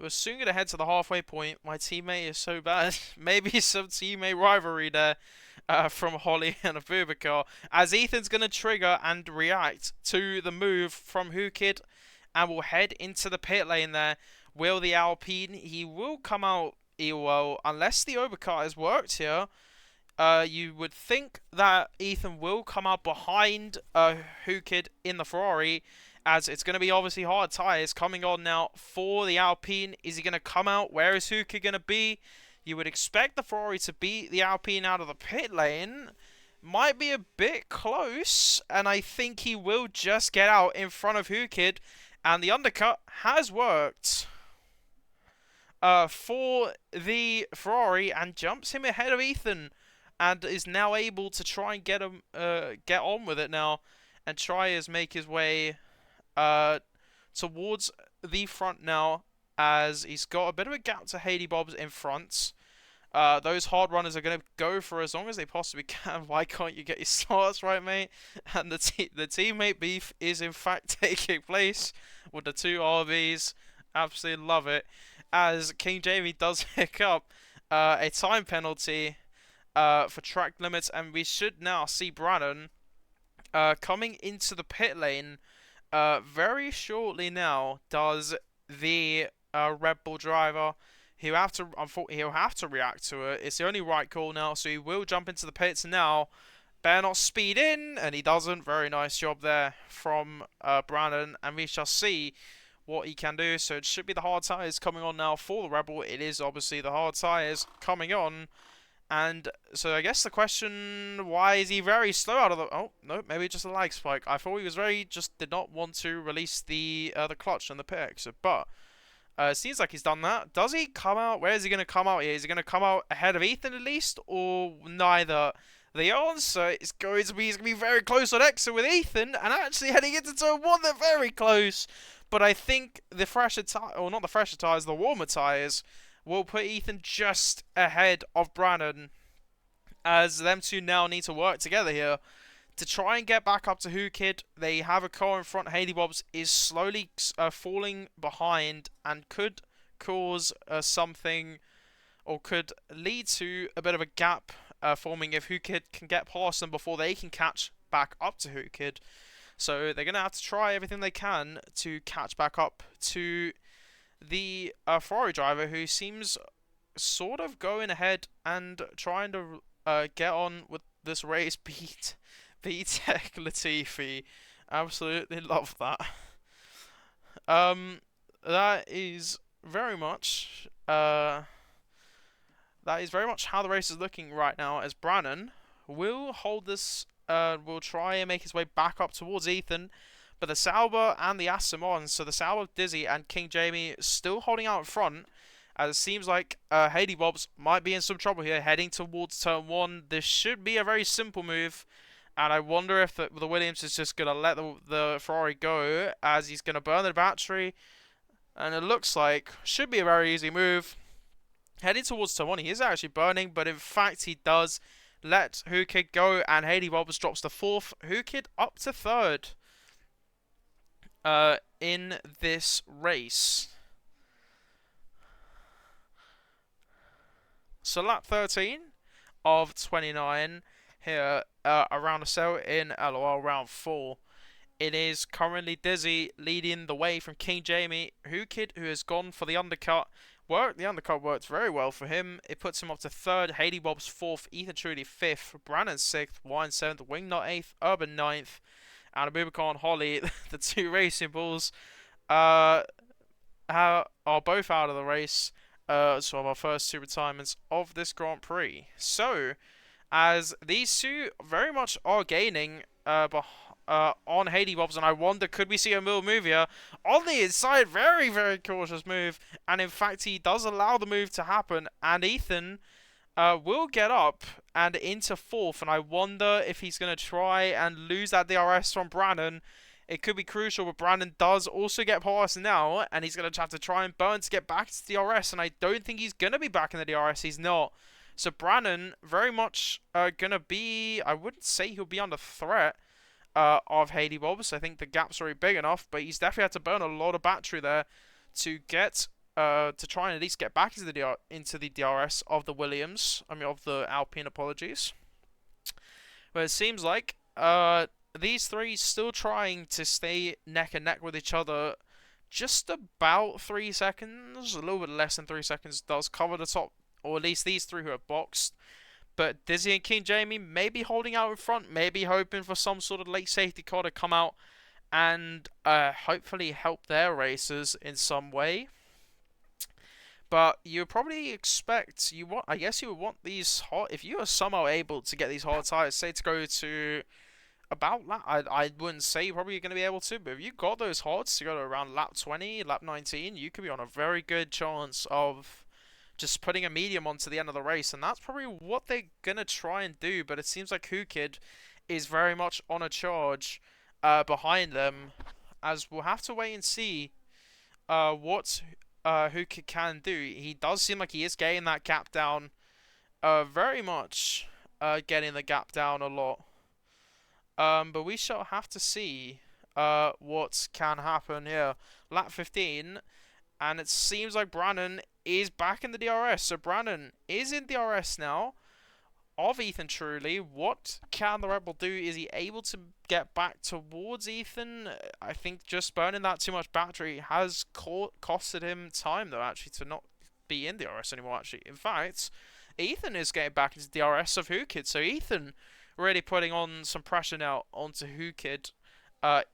soon going to head to the halfway point. My teammate is so bad. Maybe some teammate rivalry there from Holly and Abubakar. As Ethan's going to trigger and react to the move from Hookid and will head into the pit lane there. Will the Alpine? He will come out, well, unless the overcut has worked here. You would think that Ethan will come out behind Hookid in the Ferrari, as it's going to be obviously hard tyres coming on now for the Alpine. Is he going to come out? Where is Hookid going to be? You would expect the Ferrari to beat the Alpine out of the pit lane. Might be a bit close, and I think he will just get out in front of Hookid, and the undercut has worked for the Ferrari and jumps him ahead of Ethan, and is now able to try and get on with it now, and try as make his way towards the front now, as he's got a bit of a gap to Hayley Bobs in front. Those hard runners are going to go for as long as they possibly can. Why can't you get your starts right, mate? And the teammate beef is in fact taking place with the 2 RVs. Absolutely love it. As King Jamie does pick up a time penalty for track limits, and we should now see Brannon coming into the pit lane very shortly now. Does the Red Bull driver? He'll have to react to it. It's the only right call now, so he will jump into the pits now. Better not speed in, and he doesn't. Very nice job there from Brannon, and we shall see what he can do. So it should be the hard tyres coming on now for the Red Bull. It is obviously the hard tyres coming on. And so I guess the question, why is he very slow out of the... Oh, no, maybe just a lag spike. I thought he was just did not want to release the clutch and the pit exit. But it seems like he's done that. Does he come out? Where is he going to come out here? Is he going to come out ahead of Ethan at least? Or neither? The answer is going to be he's going to be very close on exit with Ethan. And actually heading into turn 1, they're very close. But I think the fresher tyres, or not the fresher tyres, the warmer tyres, will put Ethan just ahead of Brannon, as them two now need to work together here to try and get back up to Hookid. They have a car in front. Hayley Bobs is slowly falling behind and could cause something, or could lead to a bit of a gap forming if Hookid can get past them before they can catch back up to Hookid. So they're going to have to try everything they can to catch back up to the Ferrari driver, who seems sort of going ahead and trying to get on with this race. Beat Tech Latifi. Absolutely love that. that is very much how the race is looking right now, as Brannon will hold this, will try and make his way back up towards Ethan, but the Sauber and the Aston Martin, so the Sauber, Dizzy, and King Jamie still holding out in front, as it seems like Haley Bobs might be in some trouble here, heading towards turn 1. This should be a very simple move, and I wonder if the Williams is just going to let the Ferrari go, as he's going to burn the battery, and it looks like should be a very easy move. Heading towards turn 1, he is actually burning, but in fact he does let Hookid go, and Haley Bobs drops to 4th, Hookid up to 3rd in this race. So lap 13 of 29 here around the cell in LOL round 4. It is currently Dizzy leading the way from King Jamie. Hookid, who has gone for the undercut. The undercut worked very well for him. It puts him up to 3rd, Haley Bob's 4th, Ethan Trudy 5th, Brannon 6th, Wine 7th, Wingnut 8th, Urban 9th, and Abubakar and Holly, the 2 Racing Bulls, are both out of the race. So our first 2 retirements of this Grand Prix. So, as these 2 very much are gaining on Haley Bobs, and I wonder, could we see a middle move here? On the inside, very, very cautious move, and in fact he does allow the move to happen, and Ethan will get up and into 4th, and I wonder if he's going to try and lose that DRS from Brannon. It could be crucial, but Brannon does also get past now, and he's going to have to try and burn to get back to DRS, and I don't think he's going to be back in the DRS. He's not. So Brannon very much going to be, I wouldn't say he'll be under threat of Haley Bobs. I think the gap's already big enough, but he's definitely had to burn a lot of battery there to get to try and at least get back into the DRS of the Williams. I mean, of the Alpine, apologies. But it seems like these 3 still trying to stay neck and neck with each other. Just about 3 seconds, a little bit less than 3 seconds does cover the top, or at least these 3 who are boxed. But Dizzy and King Jamie may be holding out in front, maybe hoping for some sort of late safety car to come out and hopefully help their racers in some way. But you probably expect, I guess you would want these hot, if you are somehow able to get these hard tires, say to go to about lap, I wouldn't say you're probably going to be able to, but if you got those hards to go to around lap 20, lap 19, you could be on a very good chance of just putting a medium onto the end of the race, and that's probably what they're going to try and do, but it seems like Hookid is very much on a charge behind them, as we'll have to wait and see what Hookid can do. He does seem like he is getting that gap down, very much getting the gap down a lot. But we shall have to see what can happen here. Lap 15, and it seems like Brannon is back in the DRS. So Brannon is in DRS now of Ethan Truly. What can the Red Bull do? Is he able to get back towards Ethan? I think just burning that too much battery has costed him time, though, actually, to not be in DRS anymore, actually. In fact, Ethan is getting back into DRS of Hookid. So Ethan really putting on some pressure now onto Hookid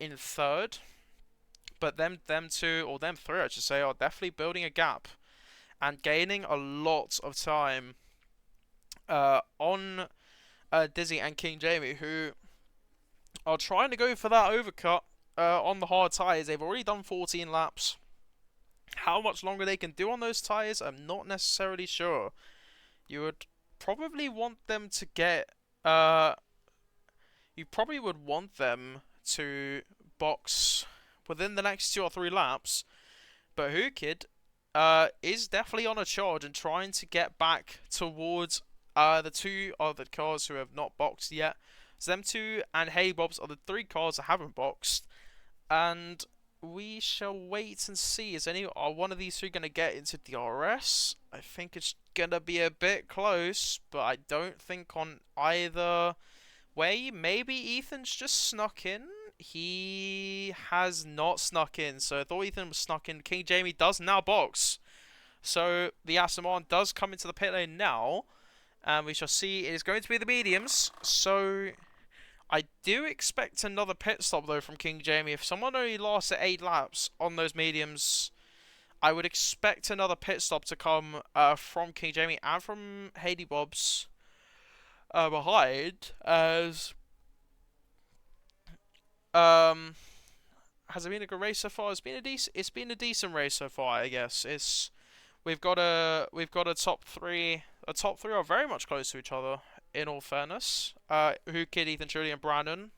in 3rd. But them 2, or them 3, I should say, are definitely building a gap and gaining a lot of time on Dizzy and King Jamie, who are trying to go for that overcut on the hard tyres. They've already done 14 laps. How much longer they can do on those tyres, I'm not necessarily sure. You would probably want them to get... you probably would want them to box within the next 2 or 3 laps, but Hookid is definitely on a charge and trying to get back towards the 2 other cars who have not boxed yet. So them 2 and Haley Bobs are the 3 cars that haven't boxed, and we shall wait and see. Are one of these 3 going to get into DRS? I think it's going to be a bit close, but I don't think on either way. Maybe Ethan's just snuck in. He has not snuck in, so I thought Ethan was snuck in. King Jamie does now box, so the Aston Martin does come into the pit lane now, and we shall see. It is going to be the mediums, so I do expect another pit stop though from King Jamie. If someone only lasts at 8 laps on those mediums, I would expect another pit stop to come from King Jamie and from Hayley Bobs behind. As um, has it been a good race so far? It's been a decent race so far. I guess we've got a top three. A top three are very much close to each other. In all fairness, who Kid, Ethan, Julie, and Brandon.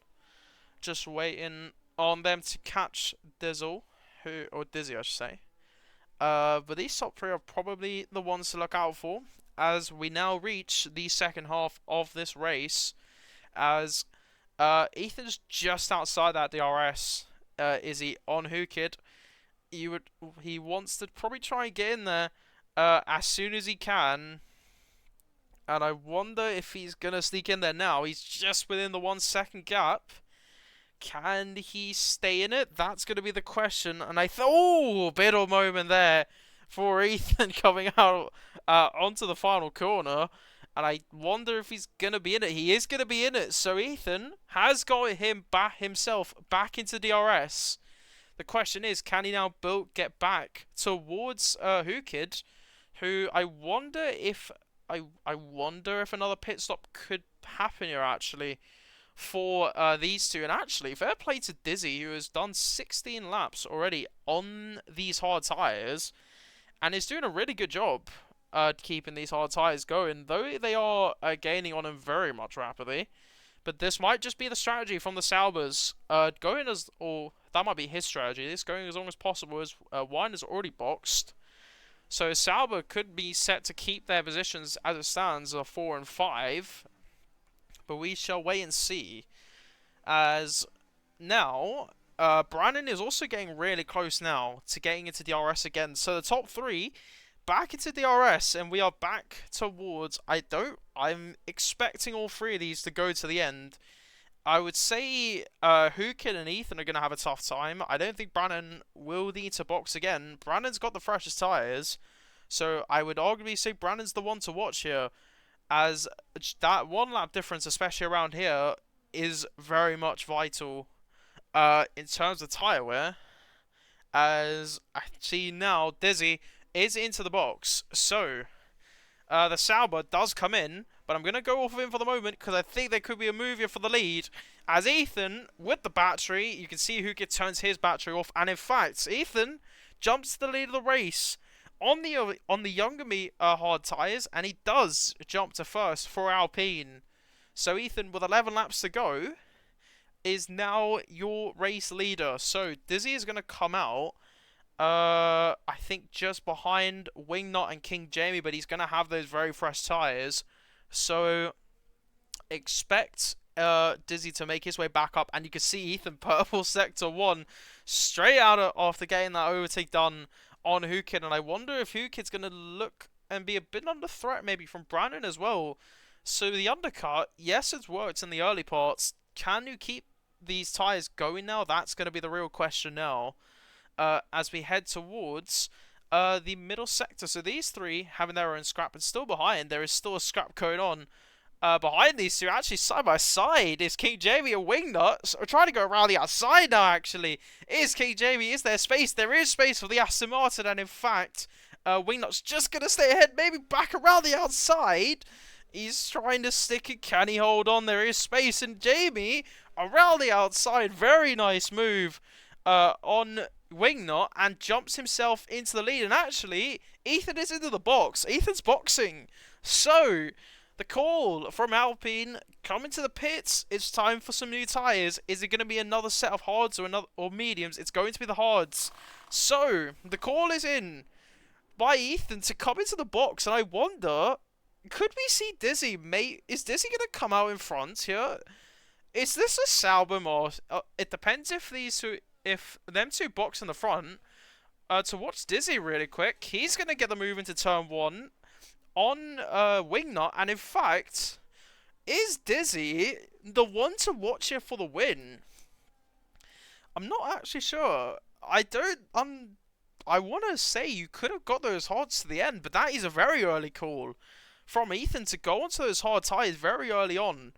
Just waiting on them to catch Dizzle, or Dizzy, I should say. But these top three are probably the ones to look out for as we now reach the second half of this race. As Ethan's just outside that DRS. Is he on Who Kid? He wants to probably try and get in there as soon as he can. And I wonder if he's gonna sneak in there now. He's just within the 1 second gap. Can he stay in it? That's going to be the question. And I thought, oh, bitter moment there for Ethan coming out onto the final corner. And I wonder if he's going to be in it. He is going to be in it. So Ethan has got himself back into DRS. The question is, can he now get back towards Who Kid? Who I wonder if another pit stop could happen here actually for these two. And actually, fair play to Dizzy, who has done 16 laps already on these hard tyres and is doing a really good job keeping these hard tyres going, though they are gaining on him very much rapidly. But this might just be the strategy from the Saubers, or that might be his strategy. This going as long as possible as Wine is already boxed. So Sauber could be set to keep their positions as it stands of 4 and 5. But we shall wait and see. As now, Brandon is also getting really close now to getting into DRS again. So the top three back into DRS, and we are back towards. I'm expecting all three of these to go to the end. I would say Hookin and Ethan are going to have a tough time. I don't think Brandon will need to box again. Brandon's got the freshest tyres, so I would arguably say Brandon's the one to watch here, as that 1 lap difference, especially around here, is very much vital in terms of tyre wear. As I see now, Dizzy is into the box, so the Sauber does come in, but I'm going to go off of him for the moment because I think there could be a move here for the lead. As Ethan, with the battery, you can see who turns his battery off, and in fact, Ethan jumps to the lead of the race on the younger hard tyres, and he does jump to first for Alpine. So Ethan, with 11 laps to go, is now your race leader. So Dizzy is going to come out, I think just behind Wingnut and King Jamie, but he's going to have those very fresh tyres. So expect Dizzy to make his way back up, and you can see Ethan purple sector 1 straight out after getting that overtake done on Hookid, and I wonder if Hookid's going to look and be a bit under threat maybe from Brandon as well. So the undercut, yes, it's worked in the early parts. Can you keep these tyres going now? That's going to be the real question now as we head towards the middle sector. So these three having their own scrap, and still behind there is still a scrap going on. Behind these two, actually side by side, is King Jamie and Wingnut. So we're trying to go around the outside now, actually. Is King Jamie, is there space? There is space for the Aston Martin, and in fact, Wingnut's just going to stay ahead, maybe back around the outside. He's trying to stick it. Can he hold on? There is space, and Jamie around the outside. Very nice move on Wingnut, and jumps himself into the lead. And actually, Ethan is into the box. Ethan's boxing. So the call from Alpine coming to the pits. It's time for some new tyres. Is it going to be another set of hards or mediums? It's going to be the hards. So the call is in by Ethan to come into the box, and I wonder, could we see Dizzy? Is Dizzy going to come out in front here? Is this a Sauber or it depends if them two box in the front. To watch Dizzy really quick, he's going to get the move into turn 1 on Wingnut, and in fact, is Dizzy the one to watch here for the win? I'm not actually sure. I want to say you could have got those hards to the end, but that is a very early call from Ethan to go onto those hard tyres very early on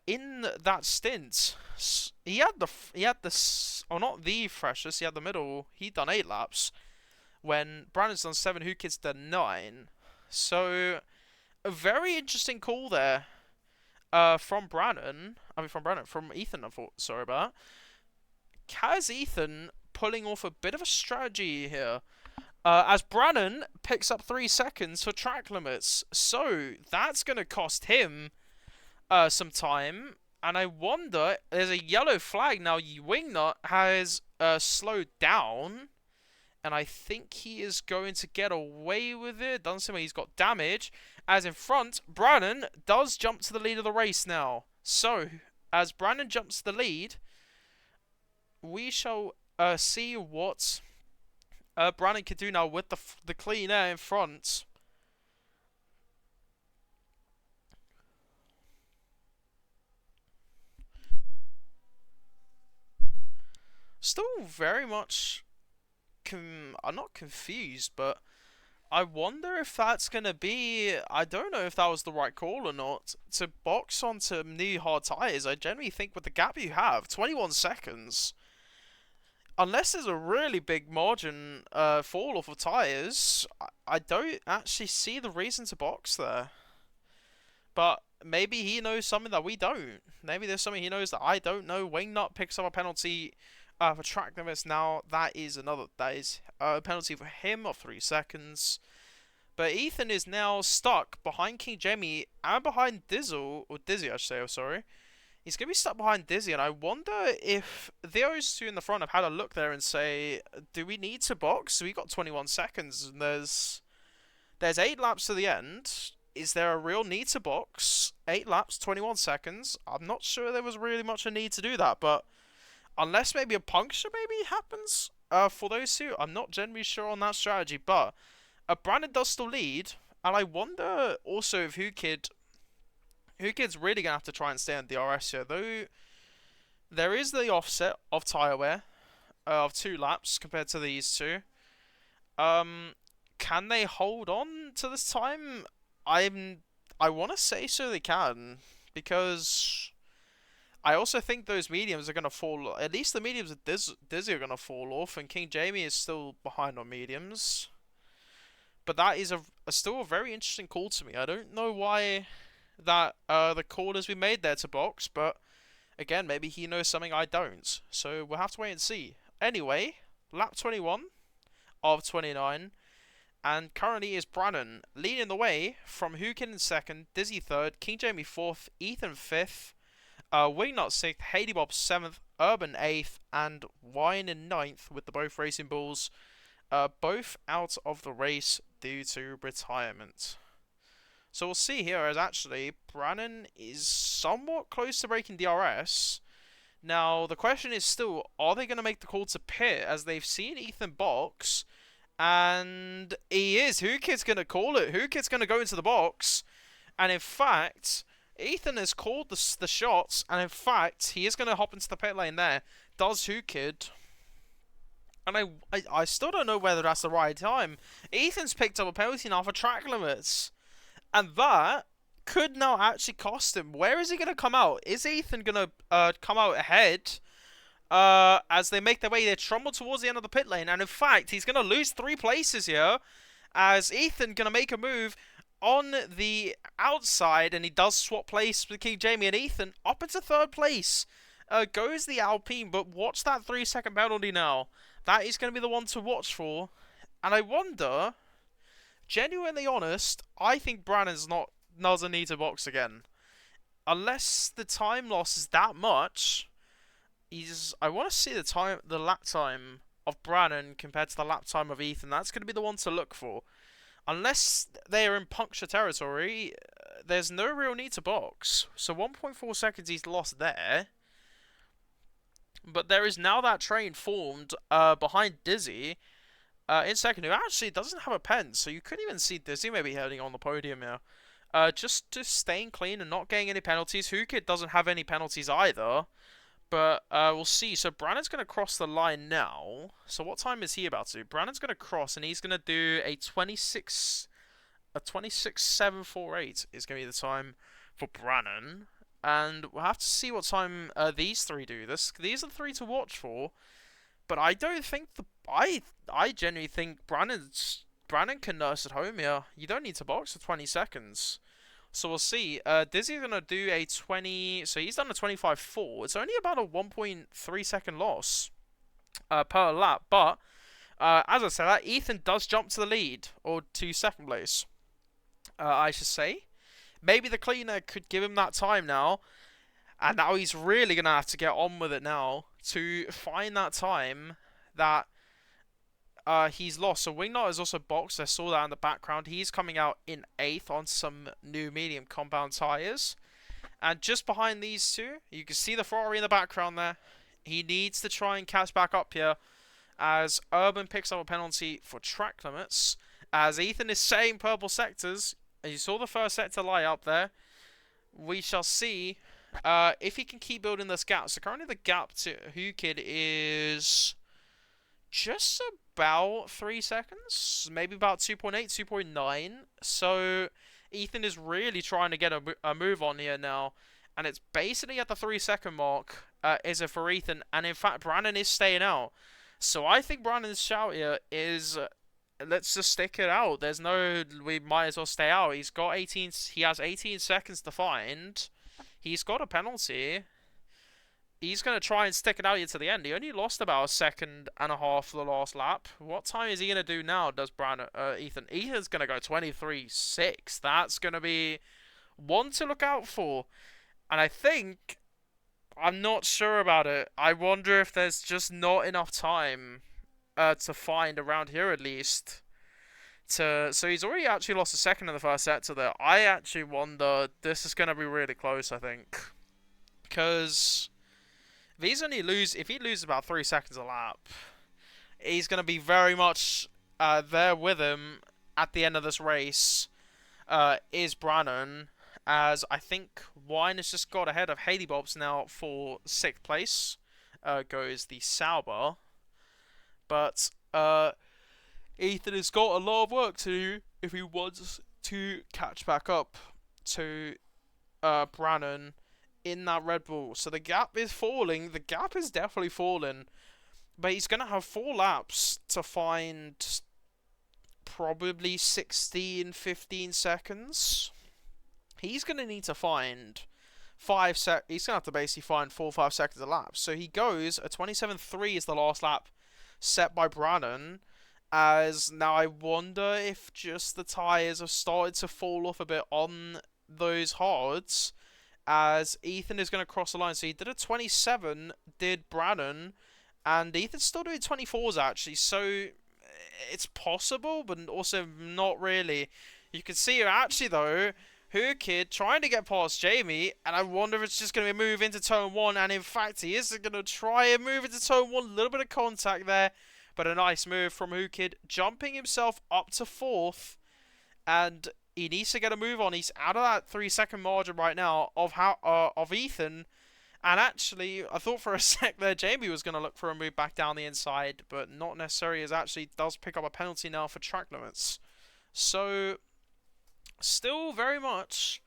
in that stint. He had the not the freshest, he had the middle. He'd done 8 laps. when Brandon's done 7, Who Kid's done 9. So, a very interesting call there from Brandon. From Ethan, I thought, sorry about that. Has Ethan pulling off a bit of a strategy here? As Brannon picks up 3 seconds for track limits. So, that's going to cost him some time. And I wonder, there's a yellow flag now. Wingnut has slowed down. And I think he is going to get away with it. Doesn't seem like he's got damage. As in front, Brannon does jump to the lead of the race now. So, as Brannon jumps to the lead, we shall see what Brannon can do now with the clean air in front. Still very much... I'm not confused, but I wonder if that's going to be... I don't know if that was the right call or not. To box onto new hard tyres, I generally think with the gap you have, 21 seconds... Unless there's a really big margin fall off of tyres, I don't actually see the reason to box there. But maybe he knows something that we don't. Maybe there's something he knows that I don't know. Wingnut picks up a penalty for track limits now. That is a penalty for him of 3 seconds. But Ethan is now stuck behind King Jamie and behind Dizzle, or Dizzy I should say, I'm sorry. He's going to be stuck behind Dizzy, and I wonder if those two in the front have had a look there and say, do we need to box? We got 21 seconds, and there's 8 laps to the end. Is there a real need to box? 8 laps, 21 seconds. I'm not sure there was really much a need to do that, but unless maybe a puncture maybe happens for those two, I'm not generally sure on that strategy, but Brandon does still lead, and I wonder also if Who Kid's really going to have to try and stay on DRS here, though there is the offset of tyre wear of 2 laps compared to these two. Can they hold on to this time? I want to say so they can, because I also think those mediums are going to fall, at least the mediums of Dizzy are going to fall off, and King Jamie is still behind on mediums. But that is still a very interesting call to me. I don't know why that the call has been made there to box, but again, maybe he knows something I don't. So we'll have to wait and see. Anyway, lap 21 of 29, and currently is Brannon leading the way from Hukin in second, Dizzy third, King Jamie fourth, Ethan fifth, Wingnut sixth, Haley Bob seventh, Urban eighth, and Wine in ninth, with the both racing bulls both out of the race due to retirement. So we'll see here as actually Brannon is somewhat close to breaking DRS. Now the question is still, are they going to make the call to pit as they've seen Ethan box? And he is. Who Kid's going to call it? Who Kid's going to go into the box? And in fact, Ethan has called the shots, and in fact, he is going to hop into the pit lane there. Does Who Kid? And I still don't know whether that's the right time. Ethan's picked up a penalty now for track limits. And that could now actually cost him. Where is he going to come out? Is Ethan going to come out ahead as they make their way? They trundle towards the end of the pit lane. And in fact, he's going to lose 3 places here as Ethan going to make a move on the outside. And he does swap place with King Jamie, and Ethan up into 3rd place. Goes the Alpine, but watch that 3-second penalty now. That is going to be the one to watch for. And I wonder, genuinely honest, I think Brandon's doesn't need to box again. Unless the time loss is that much, I want to see the lap time of Brandon compared to the lap time of Ethan. That's going to be the one to look for. Unless they are in puncture territory, there's no real need to box. So 1.4 seconds he's lost there. But there is now that train formed behind Dizzy in second, who actually doesn't have a pen, so you could even see Dizzy maybe heading on the podium here. Just staying clean and not getting any penalties. Who Kid doesn't have any penalties either, but we'll see. So Brandon's going to cross the line now. So what time is he about to do? Brandon's going to cross, and he's going to do a 26.748 is going to be the time for Brannon. And we'll have to see what time these 3 do. These are the 3 to watch for. But I don't think I genuinely think Brandon can nurse at home here. You don't need to box for 20 seconds. So we'll see. Dizzy's going to do a 20... So he's done a 25-4. It's only about a 1.3 second loss per lap. But, as I said, that Ethan does jump to the lead. Or to second place, I should say. Maybe the cleaner could give him that time now. And now he's really going to have to get on with it now to find that time that he's lost. So Wingnut has also boxed. I saw that in the background. He's coming out in 8th on some new medium compound tyres. And just behind these two, you can see the Ferrari in the background there. He needs to try and catch back up here as Urban picks up a penalty for track limits. As Ethan is saying purple sectors. As you saw the first sector light up there. We shall see if he can keep building this gap. So currently the gap to Hukid is just about 3 seconds. Maybe about 2.8, 2.9. So Ethan is really trying to get a move on here now. And it's basically at the 3 second mark, is it for Ethan. And in fact, Brandon is staying out. So I think Brandon's shout here is... let's just stick it out. There's no... We might as well stay out. He's got 18... He has 18 seconds to find. He's got a penalty. He's going to try and stick it out here to the end. He only lost about a second and a half for the last lap. What time is he going to do now, does Brandon, Ethan? Ethan's going to go 23.6. That's going to be one to look out for. And I think... I'm not sure about it. I wonder if there's just not enough time to find around here at least. So he's already actually lost a second in the first sector there. I actually wonder, this is going to be really close, I think. Because if he loses about 3 seconds a lap, he's going to be very much there with him at the end of this race, is Brannon. As I think Wine has just got ahead of Haley Bobs now for 6th place. Goes the Sauber. But Ethan has got a lot of work to do if he wants to catch back up to Brannon in that Red Bull. So the gap is falling. The gap is definitely falling. But he's going to have 4 laps to find probably 16, 15 seconds. He's going to need to find he's going to have to basically find 4 or 5 seconds a lap. So he goes, a 27.3 is the last lap set by Brannon. As now I wonder if just the tyres have started to fall off a bit on those hards. As Ethan is going to cross the line. So he did a 27, did Brannon. And Ethan's still doing 24s actually. So it's possible, but also not really. You can see actually though, Kid trying to get past Jamie, and I wonder if it's just going to be a move into turn 1, and in fact he is going to try and move into turn 1, a little bit of contact there, but a nice move from Kid, jumping himself up to 4th, and he needs to get a move on. He's out of that 3 second margin right now of Ethan, and actually I thought for a sec there Jamie was going to look for a move back down the inside, but not necessarily, as actually does pick up a penalty now for track limits. So... still very much,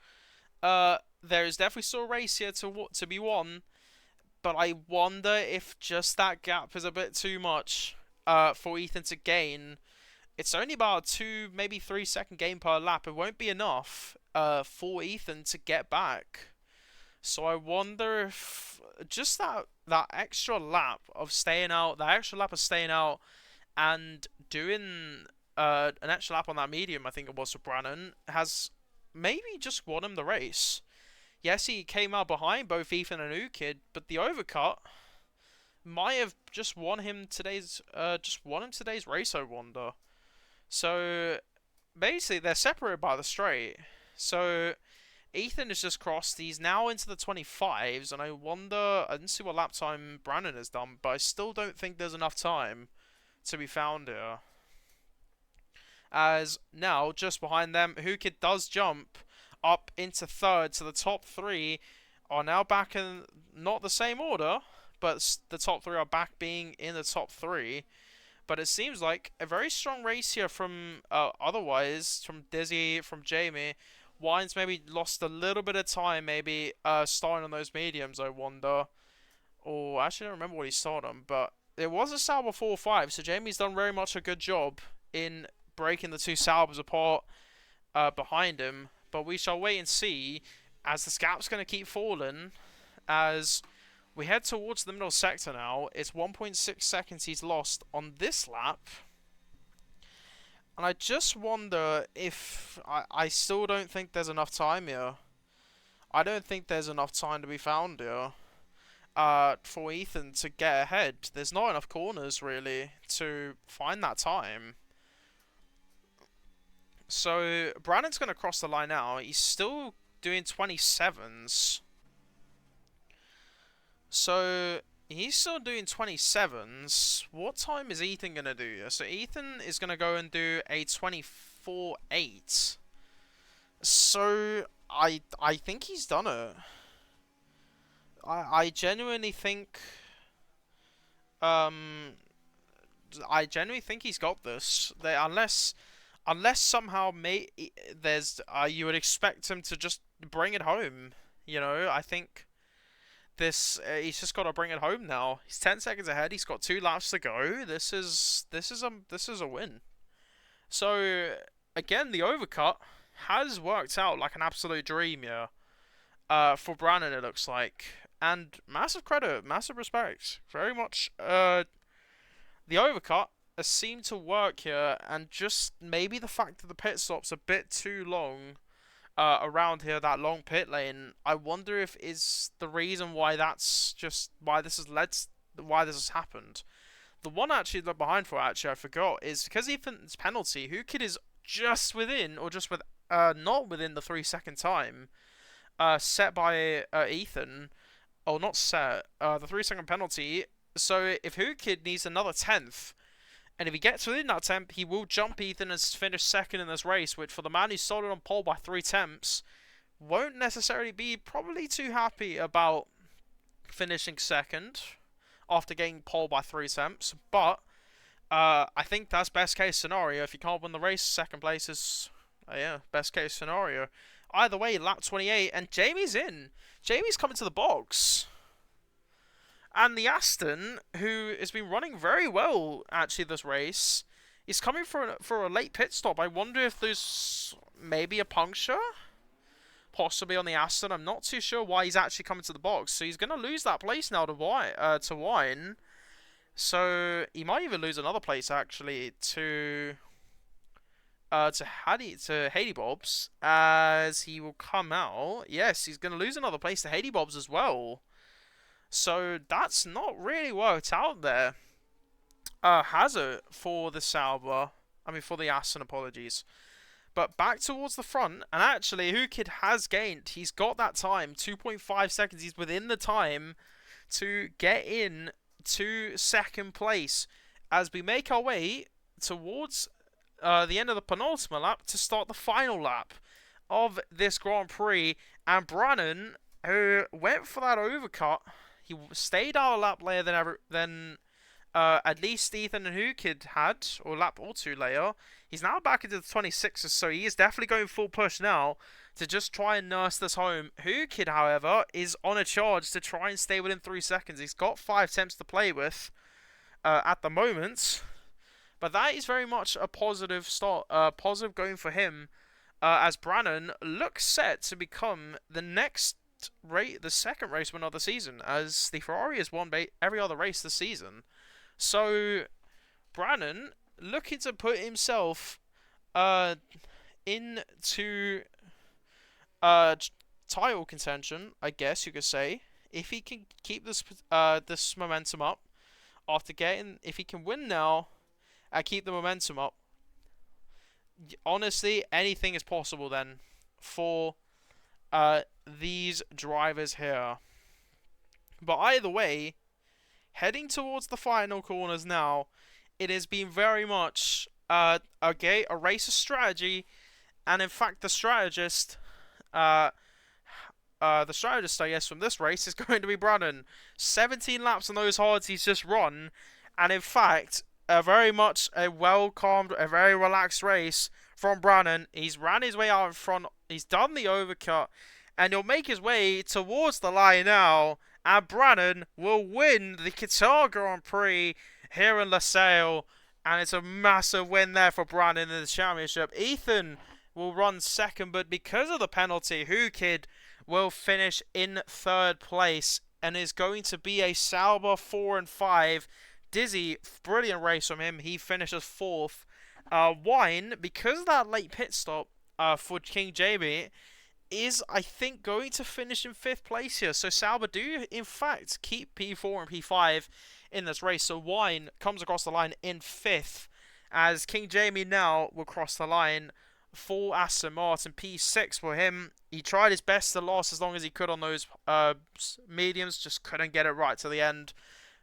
there is definitely still a race here to be won, but I wonder if just that gap is a bit too much for Ethan to gain. It's only about a 2, maybe 3 second gain per lap. It won't be enough for Ethan to get back. So I wonder if just that extra lap of staying out, and doing an extra lap on that medium, I think it was for Brannon, has maybe just won him the race. Yes, he came out behind both Ethan and Ukid, but the overcut might have just won him today's race, I wonder. So basically they're separated by the straight. So Ethan has just crossed. He's now into the 25s, and I wonder, I didn't see what lap time Brannon has done, but I still don't think there's enough time to be found here. As now, just behind them, Hukid does jump up into 3rd, so the top 3 are now back in, not the same order, but the top 3 are back being in the top 3. But it seems like a very strong race here from, otherwise, from Dizzy, from Jamie. Wines maybe lost a little bit of time, maybe starting on those mediums, I wonder. Or, actually I don't remember what he started on, but it was a Sauber 4-5, so Jamie's done very much a good job in breaking the two Saubers apart behind him. But we shall wait and see as this gap's going to keep falling as we head towards the middle sector now. It's 1.6 seconds he's lost on this lap. And I just wonder if... I still don't think there's enough time here. I don't think there's enough time to be found here for Ethan to get ahead. There's not enough corners, really, to find that time. So, Brandon's going to cross the line now. He's still doing 27s. So, he's still doing 27s. What time is Ethan going to do here? So, Ethan is going to go and do a 24.8. So, I think he's done it. I genuinely think... I genuinely think he's got this. Unless somehow there's you would expect him to just bring it home. You know, I think this he's just got to bring it home now. He's 10 seconds ahead. He's got 2 laps to go. This is a win. So again, the overcut has worked out like an absolute dream here. For Brandon, it looks like, and massive credit, massive respect, very much. The overcut has seemed to work here, and just maybe the fact that the pit stop's a bit too long around here, that long pit lane. I wonder if is the reason why why this has happened. The one actually behind for I forgot is because Ethan's penalty, Hukid is just within not within the 3-second time set by Ethan. Oh, not set. The 3-second penalty. So if Hukid needs another 10th, and if he gets within that 10th, he will jump Ethan and finish second in this race, which for the man who started on pole by 3 tenths, won't necessarily be probably too happy about finishing second after getting pole by 3 tenths. But I think that's best case scenario. If you can't win the race, second place is best case scenario. Either way, lap 28, and Jamie's in. Jamie's coming to the box. And the Aston, who has been running very well, actually, this race, is coming for a late pit stop. I wonder if there's maybe a puncture? Possibly on the Aston. I'm not too sure why he's actually coming to the box. So he's going to lose that place now to Wine. So he might even lose another place, actually, to Hayley Bobs, as he will come out. Yes, he's going to lose another place to Hayley Bobs as well. So that's not really worked out there, has it, for the Sauber? I mean, for the Aston, apologies. But back towards the front, and actually, Hukid has gained. He's got that time, 2.5 seconds. He's within the time to get in to second place as we make our way towards the end of the penultimate lap to start the final lap of this Grand Prix. And Brannon, who went for that overcut, he stayed out a lap later than at least Ethan and Hukid had, or lap or 2 later. He's now back into the 26s, so he is definitely going full push now to just try and nurse this home. Hukid, however, is on a charge to try and stay within 3 seconds. He's got 5 attempts to play with at the moment, but that is very much a positive start, positive going for him, as Brannon looks set to become the second race winner of the season, as the Ferrari has won every other race this season. So Brannon looking to put himself into title contention, I guess you could say, if he can keep this momentum up if he can win now and keep the momentum up. Honestly, anything is possible then for these drivers here. But either way, heading towards the final corners now, it has been very much a race of strategy, and in fact, the strategist, I guess, from this race is going to be Brannon. 17 laps on those hards he's just run, and in fact, very much a well-calmed, a very relaxed race from Brannon. He's ran his way out in front, he's done the overcut, and he'll make his way towards the line now, and Brannan will win the Qatar Grand Prix here in Losail, and it's a massive win there for Brannan in the championship. Ethan will run second, but because of the penalty, Who Kid will finish in third place and is going to be a Sauber 4 and 5. Dizzy, brilliant race from him. He finishes fourth. Wine, because of that late pit stop for King Jamie, is, I think, going to finish in fifth place here. So Sauber do, in fact, keep P4 and P5 in this race. So Wine comes across the line in fifth, as King Jamie now will cross the line for Aston Martin. P6 for him. He tried his best to last as long as he could on those mediums, just couldn't get it right to the end.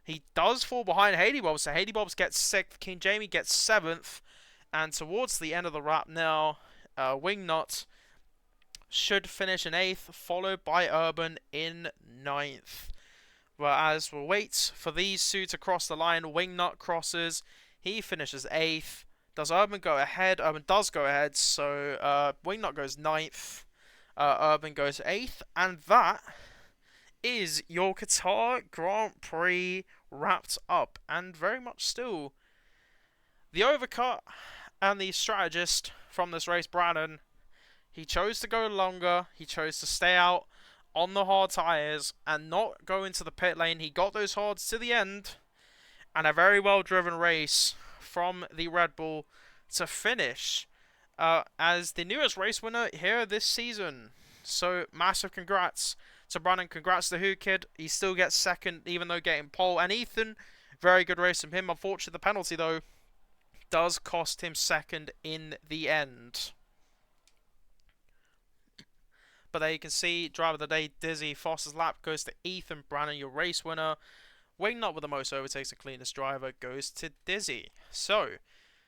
He does fall behind Haley Bobs, so Haley Bobs gets 6th, King Jamie gets 7th, and towards the end of the wrap now, Wingnut should finish in 8th, followed by Urban in 9th. Whereas we'll wait for these two to cross the line. Wingnut crosses, he finishes 8th. Does Urban go ahead? Urban does go ahead, so Wingnut goes 9th, Urban goes 8th, and that is your Qatar Grand Prix wrapped up. And very much still, the overcut and the strategist from this race, Brannan, he chose to go longer. He chose to stay out on the hard tyres and not go into the pit lane. He got those hards to the end, and a very well driven race from the Red Bull to finish as the newest race winner here this season. So massive congrats to Brannan, congrats to Who Kid. He still gets second, even though getting pole. And Ethan, very good race from him. Unfortunately, the penalty, though, does cost him second in the end. But there you can see, driver of the day, Dizzy. Fastest lap goes to Ethan. Brannan, your race winner. Wingnut with the most overtakes and cleanest driver goes to Dizzy. So,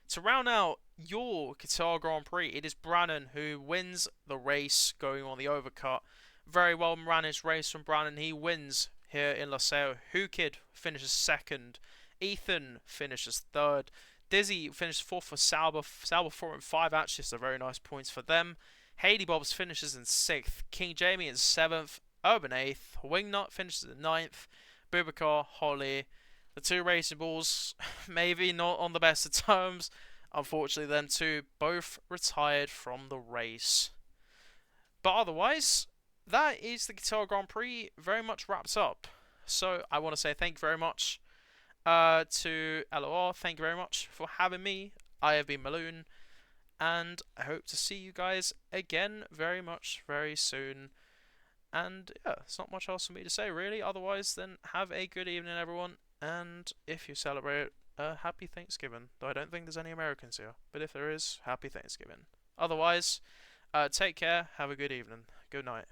to round out your Qatar Grand Prix, it is Brannan who wins the race going on the overcut. Very well managed race from Brannan. He wins here in Losail. Who Kid finishes second. Ethan finishes third. Dizzy finishes fourth for Sauber. Sauber 4 and 5 actually, so very nice points for them. Haley Bobs finishes in 6th. King Jamie in 7th. Urban 8th. Wingnut finishes in 9th. Bubakar, Holly, the two Racing Bulls, maybe not on the best of terms. Unfortunately, them two both retired from the race. But otherwise, that is the Qatar Grand Prix very much wrapped up. So I want to say thank you very much to LOR. Thank you very much for having me. I have been Maloon, and I hope to see you guys again very soon. And yeah, there's not much else for me to say really. Otherwise, then have a good evening, everyone. And if you celebrate, happy Thanksgiving. Though I don't think there's any Americans here, but if there is, happy Thanksgiving. Otherwise, take care. Have a good evening. Good night.